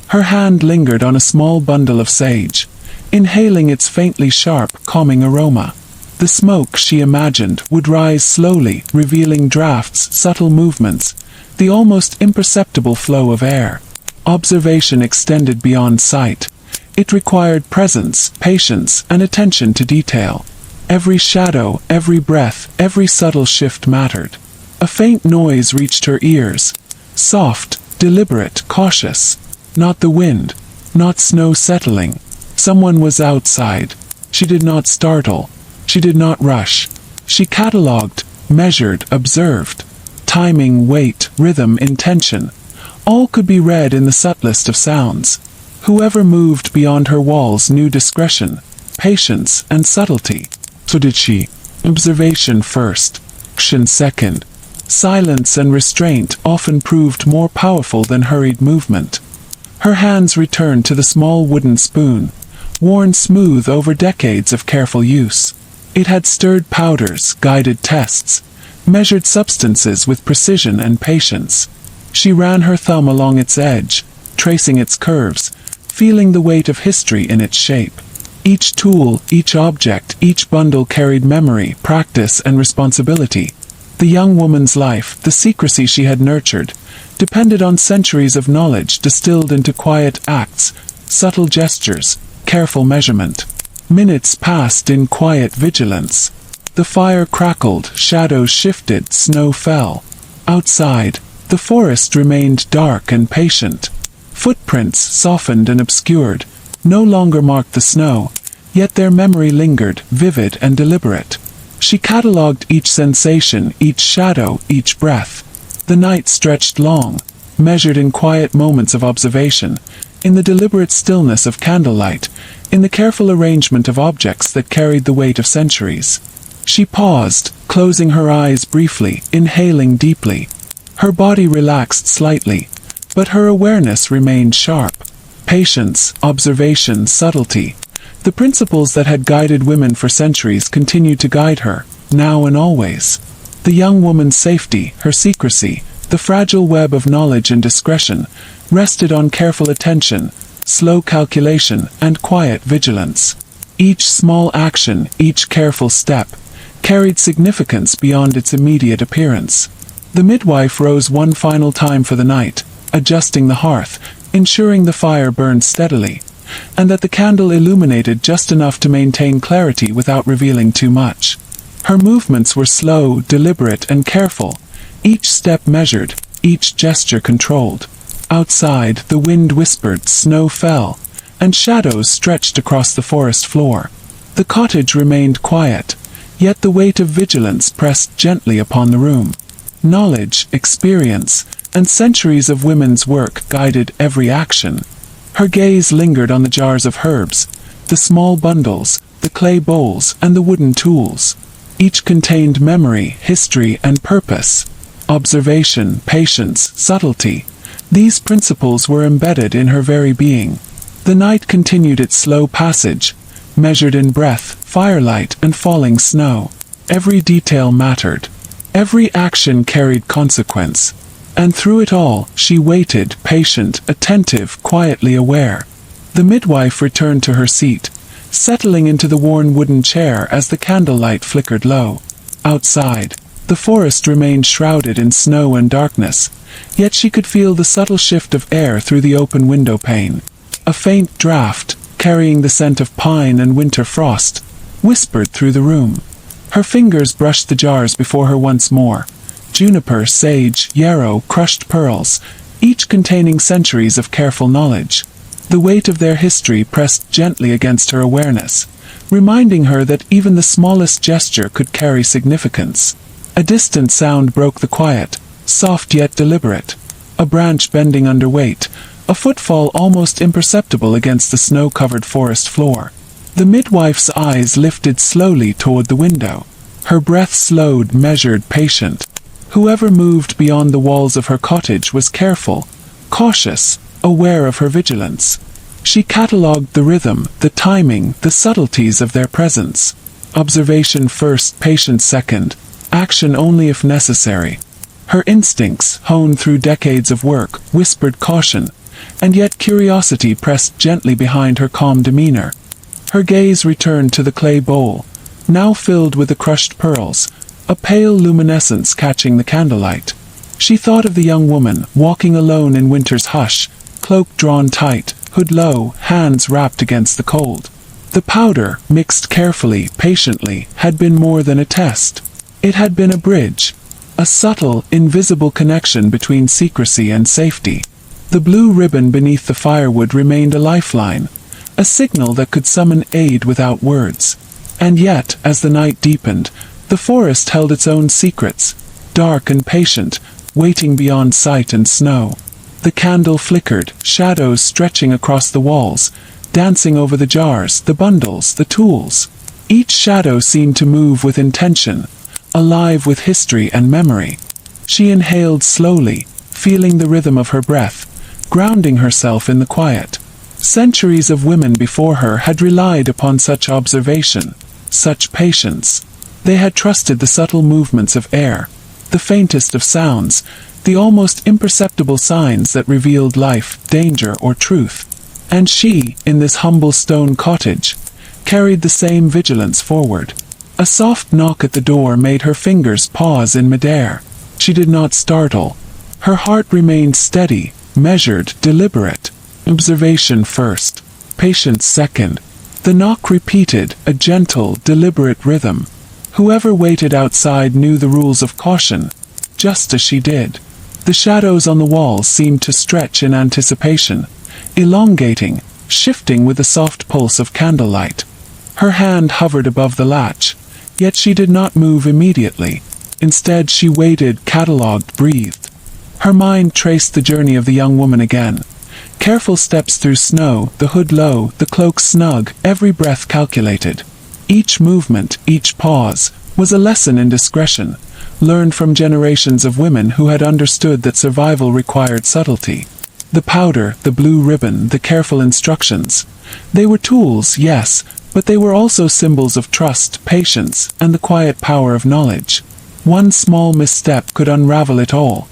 Her hand lingered on a small bundle of sage, inhaling its faintly sharp, calming aroma. The smoke, she imagined, would rise slowly, revealing drafts, subtle movements, the almost imperceptible flow of air. Observation extended beyond sight. It required presence, patience, and attention to detail. Every shadow, every breath, every subtle shift mattered. A faint noise reached her ears. Soft, deliberate, cautious. Not the wind. Not snow settling. Someone was outside. She did not startle. She did not rush. She catalogued, measured, observed. Timing, weight, rhythm, intention. All could be read in the subtlest of sounds. Whoever moved beyond her walls knew discretion, patience, and subtlety. So did she. Observation first, action second. Silence and restraint often proved more powerful than hurried movement. Her hands returned to the small wooden spoon, worn smooth over decades of careful use. It had stirred powders, guided tests, measured substances with precision and patience. She ran her thumb along its edge, tracing its curves, feeling the weight of history in its shape. Each tool, each object, each bundle carried memory, practice, and responsibility. The young woman's life, the secrecy she had nurtured, depended on centuries of knowledge distilled into quiet acts, subtle gestures, careful measurement. Minutes passed in quiet vigilance. The fire crackled, shadows shifted, snow fell. Outside, the forest remained dark and patient. Footprints, softened and obscured, no longer marked the snow, yet their memory lingered, vivid and deliberate. She catalogued each sensation, each shadow, each breath. The night stretched long, measured in quiet moments of observation, in the deliberate stillness of candlelight, in the careful arrangement of objects that carried the weight of centuries. She paused, closing her eyes briefly, inhaling deeply. Her body relaxed slightly, but her awareness remained sharp. Patience, observation, subtlety. The principles that had guided women for centuries continued to guide her, now and always. The young woman's safety, her secrecy, the fragile web of knowledge and discretion, rested on careful attention, slow calculation, and quiet vigilance. Each small action, each careful step, carried significance beyond its immediate appearance. The midwife rose one final time for the night, adjusting the hearth, ensuring the fire burned steadily, and that the candle illuminated just enough to maintain clarity without revealing too much. Her movements were slow, deliberate, and careful, each step measured, each gesture controlled. Outside, the wind whispered, snow fell, and shadows stretched across the forest floor. The cottage remained quiet, yet the weight of vigilance pressed gently upon the room. Knowledge, experience, and centuries of women's work guided every action. Her gaze lingered on the jars of herbs, the small bundles, the clay bowls, and the wooden tools. Each contained memory, history, and purpose. Observation, patience, subtlety. These principles were embedded in her very being. The night continued its slow passage, measured in breath, firelight, and falling snow. Every detail mattered. Every action carried consequence. And through it all, she waited, patient, attentive, quietly aware. The midwife returned to her seat, settling into the worn wooden chair as the candlelight flickered low. Outside, the forest remained shrouded in snow and darkness, yet she could feel the subtle shift of air through the open window pane. A faint draught, carrying the scent of pine and winter frost, whispered through the room. Her fingers brushed the jars before her once more. Juniper, sage, yarrow, crushed pearls, each containing centuries of careful knowledge. The weight of their history pressed gently against her awareness, reminding her that even the smallest gesture could carry significance. A distant sound broke the quiet, soft yet deliberate. A branch bending under weight, a footfall almost imperceptible against the snow-covered forest floor. The midwife's eyes lifted slowly toward the window. Her breath slowed, measured, patient. Whoever moved beyond the walls of her cottage was careful, cautious, aware of her vigilance. She catalogued the rhythm, the timing, the subtleties of their presence. Observation first, patience second, action only if necessary. Her instincts, honed through decades of work, whispered caution, and yet curiosity pressed gently behind her calm demeanor. Her gaze returned to the clay bowl, now filled with the crushed pearls, a pale luminescence catching the candlelight. She thought of the young woman, walking alone in winter's hush, cloak drawn tight, hood low, hands wrapped against the cold. The powder, mixed carefully, patiently, had been more than a test. It had been a bridge, a subtle, invisible connection between secrecy and safety. The blue ribbon beneath the firewood remained a lifeline, a signal that could summon aid without words. And yet, as the night deepened, the forest held its own secrets, dark and patient, waiting beyond sight and snow. The candle flickered, shadows stretching across the walls, dancing over the jars, the bundles, the tools. Each shadow seemed to move with intention, alive with history and memory. She inhaled slowly, feeling the rhythm of her breath, grounding herself in the quiet. Centuries of women before her had relied upon such observation, such patience. They had trusted the subtle movements of air, the faintest of sounds, the almost imperceptible signs that revealed life, danger, or truth. And she, in this humble stone cottage, carried the same vigilance forward. A soft knock at the door made her fingers pause in midair. She did not startle. Her heart remained steady, measured, deliberate. Observation first, patience second. The knock repeated, a gentle, deliberate rhythm. Whoever waited outside knew the rules of caution, just as she did. The shadows on the walls seemed to stretch in anticipation, elongating, shifting with the soft pulse of candlelight. Her hand hovered above the latch, yet she did not move immediately. Instead, she waited, catalogued, breathed. Her mind traced the journey of the young woman again. Careful steps through snow, the hood low, the cloak snug, every breath calculated. Each movement, each pause, was a lesson in discretion, learned from generations of women who had understood that survival required subtlety. The powder, the blue ribbon, the careful instructions. They were tools, yes, but they were also symbols of trust, patience, and the quiet power of knowledge. One small misstep could unravel it all.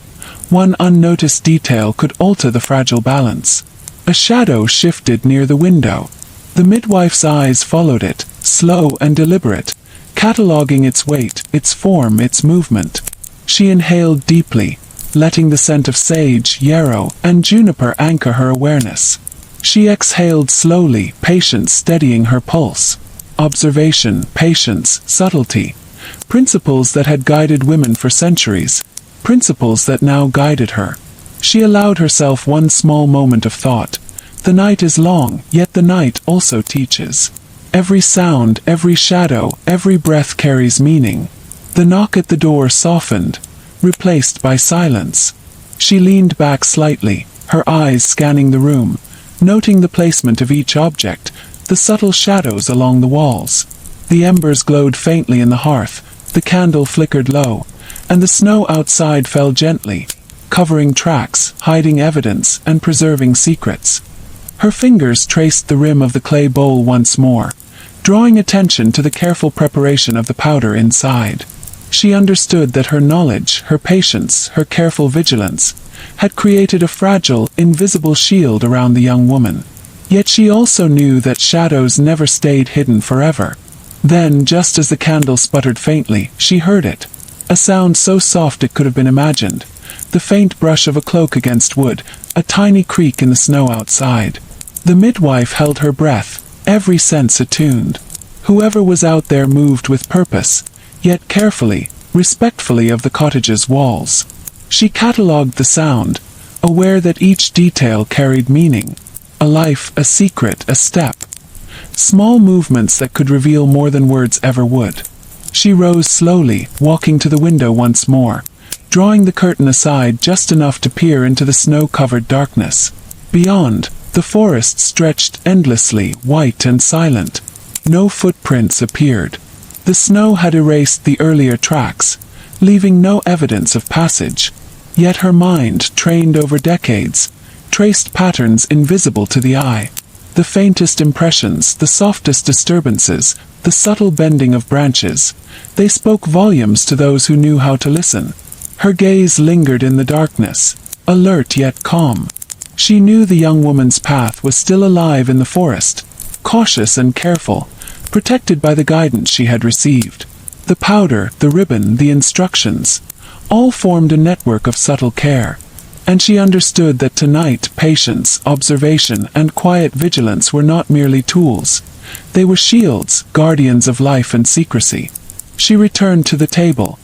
One unnoticed detail could alter the fragile balance. A shadow shifted near the window. The midwife's eyes followed it, slow and deliberate, cataloguing its weight, its form, its movement. She inhaled deeply, letting the scent of sage, yarrow, and juniper anchor her awareness. She exhaled slowly, patience steadying her pulse. Observation, patience, subtlety. Principles that had guided women for centuries. principles that now guided her. She allowed herself one small moment of thought. The night is long, yet the night also teaches. Every sound, every shadow, every breath carries meaning. The knock at the door softened, replaced by silence. She leaned back slightly, her eyes scanning the room, noting the placement of each object, the subtle shadows along the walls. The embers glowed faintly in the hearth, the candle flickered low, and the snow outside fell gently, covering tracks, hiding evidence, and preserving secrets. Her fingers traced the rim of the clay bowl once more, drawing attention to the careful preparation of the powder inside. She understood that her knowledge, her patience, her careful vigilance, had created a fragile, invisible shield around the young woman. Yet she also knew that shadows never stayed hidden forever. Then, just as the candle sputtered faintly, she heard it. A sound so soft it could have been imagined. The faint brush of a cloak against wood, a tiny creak in the snow outside. The midwife held her breath, every sense attuned. Whoever was out there moved with purpose, yet carefully, respectfully of the cottage's walls. She catalogued the sound, aware that each detail carried meaning. A life, a secret, a step. Small movements that could reveal more than words ever would. She rose slowly, walking to the window once more, drawing the curtain aside just enough to peer into the snow-covered darkness. Beyond, the forest stretched endlessly, white and silent. No footprints appeared. The snow had erased the earlier tracks, leaving no evidence of passage. Yet her mind, trained over decades, traced patterns invisible to the eye. The faintest impressions, the softest disturbances, the subtle bending of branches, they spoke volumes to those who knew how to listen. Her gaze lingered in the darkness, alert yet calm. She knew the young woman's path was still alive in the forest, cautious and careful, protected by the guidance she had received. The powder, the ribbon, the instructions, all formed a network of subtle care. And she understood that tonight patience, observation, and quiet vigilance were not merely tools. They were shields, guardians of life and secrecy. She returned to the table,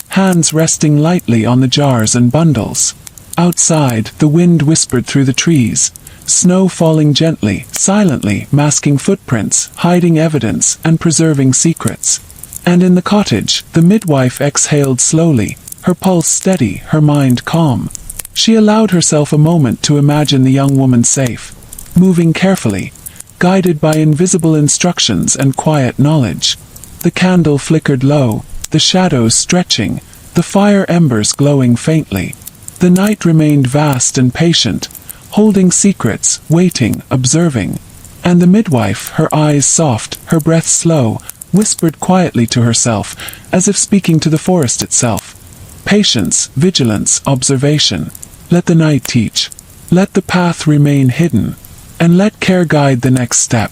hands resting lightly on the jars and bundles. Outside, the wind whispered through the trees, snow falling gently, silently, masking footprints, hiding evidence, and preserving secrets. And in the cottage, the midwife exhaled slowly, her pulse steady, her mind calm. She allowed herself a moment to imagine the young woman safe, moving carefully, guided by invisible instructions and quiet knowledge. The candle flickered low, the shadows stretching, the fire embers glowing faintly. The night remained vast and patient, holding secrets, waiting, observing. And the midwife, her eyes soft, her breath slow, whispered quietly to herself, as if speaking to the forest itself. Patience, vigilance, observation. Let the night teach. Let the path remain hidden. And let care guide the next step.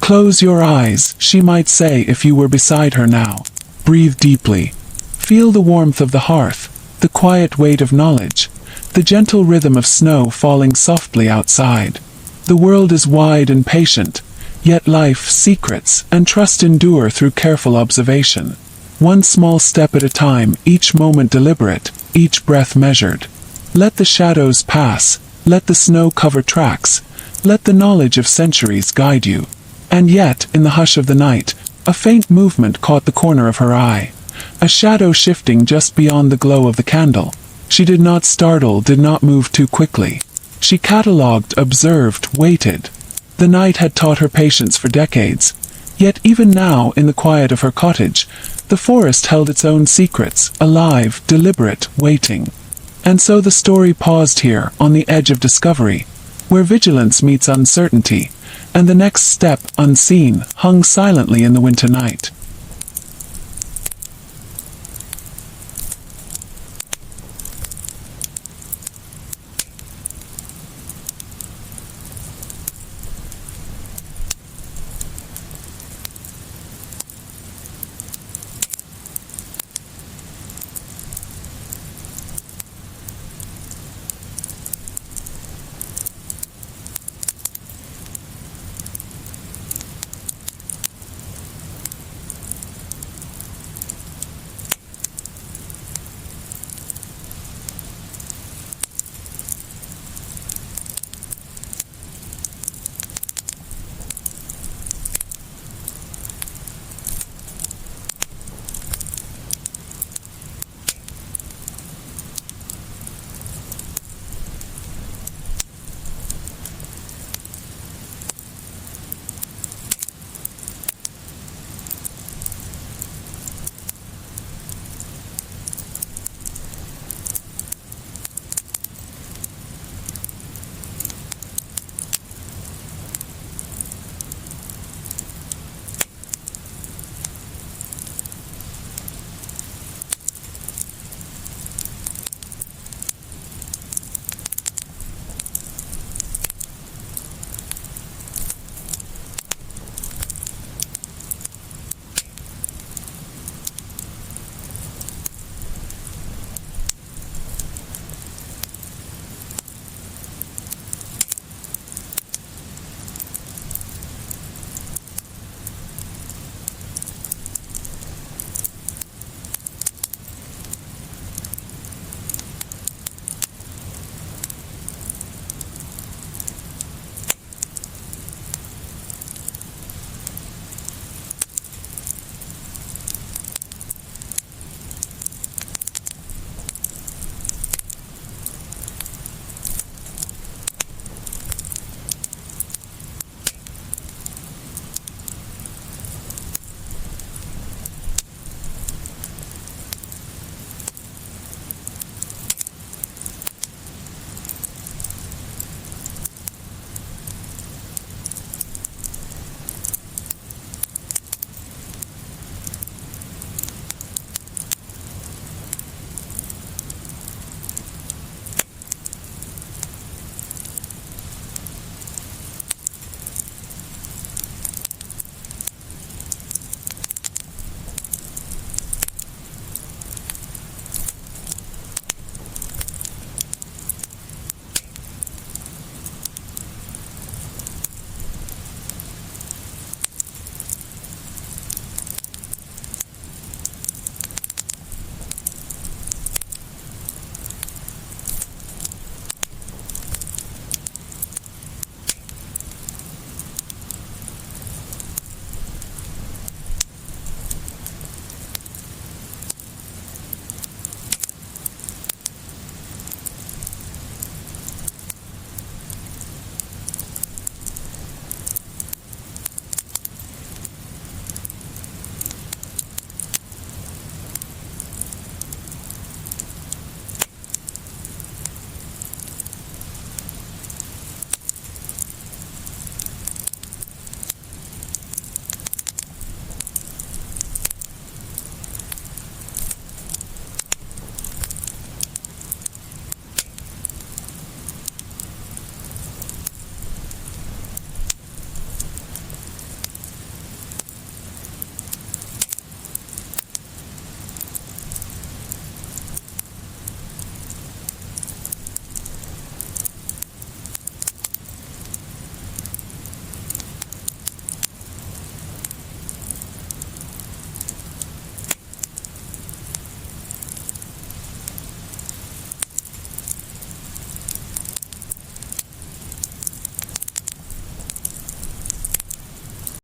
Close your eyes, she might say if you were beside her now. Breathe deeply. Feel the warmth of the hearth, the quiet weight of knowledge, the gentle rhythm of snow falling softly outside. The world is wide and patient, yet life, secrets, and trust endure through careful observation. One small step at a time, each moment deliberate, each breath measured. Let the shadows pass, let the snow cover tracks, let the knowledge of centuries guide you. And yet, in the hush of the night, a faint movement caught the corner of her eye. A shadow shifting just beyond the glow of the candle. She did not startle, did not move too quickly. She catalogued, observed, waited. The night had taught her patience for decades. Yet even now, in the quiet of her cottage, the forest held its own secrets, alive, deliberate, waiting. And so the story paused here, on the edge of discovery, where vigilance meets uncertainty, and the next step, unseen, hung silently in the winter night.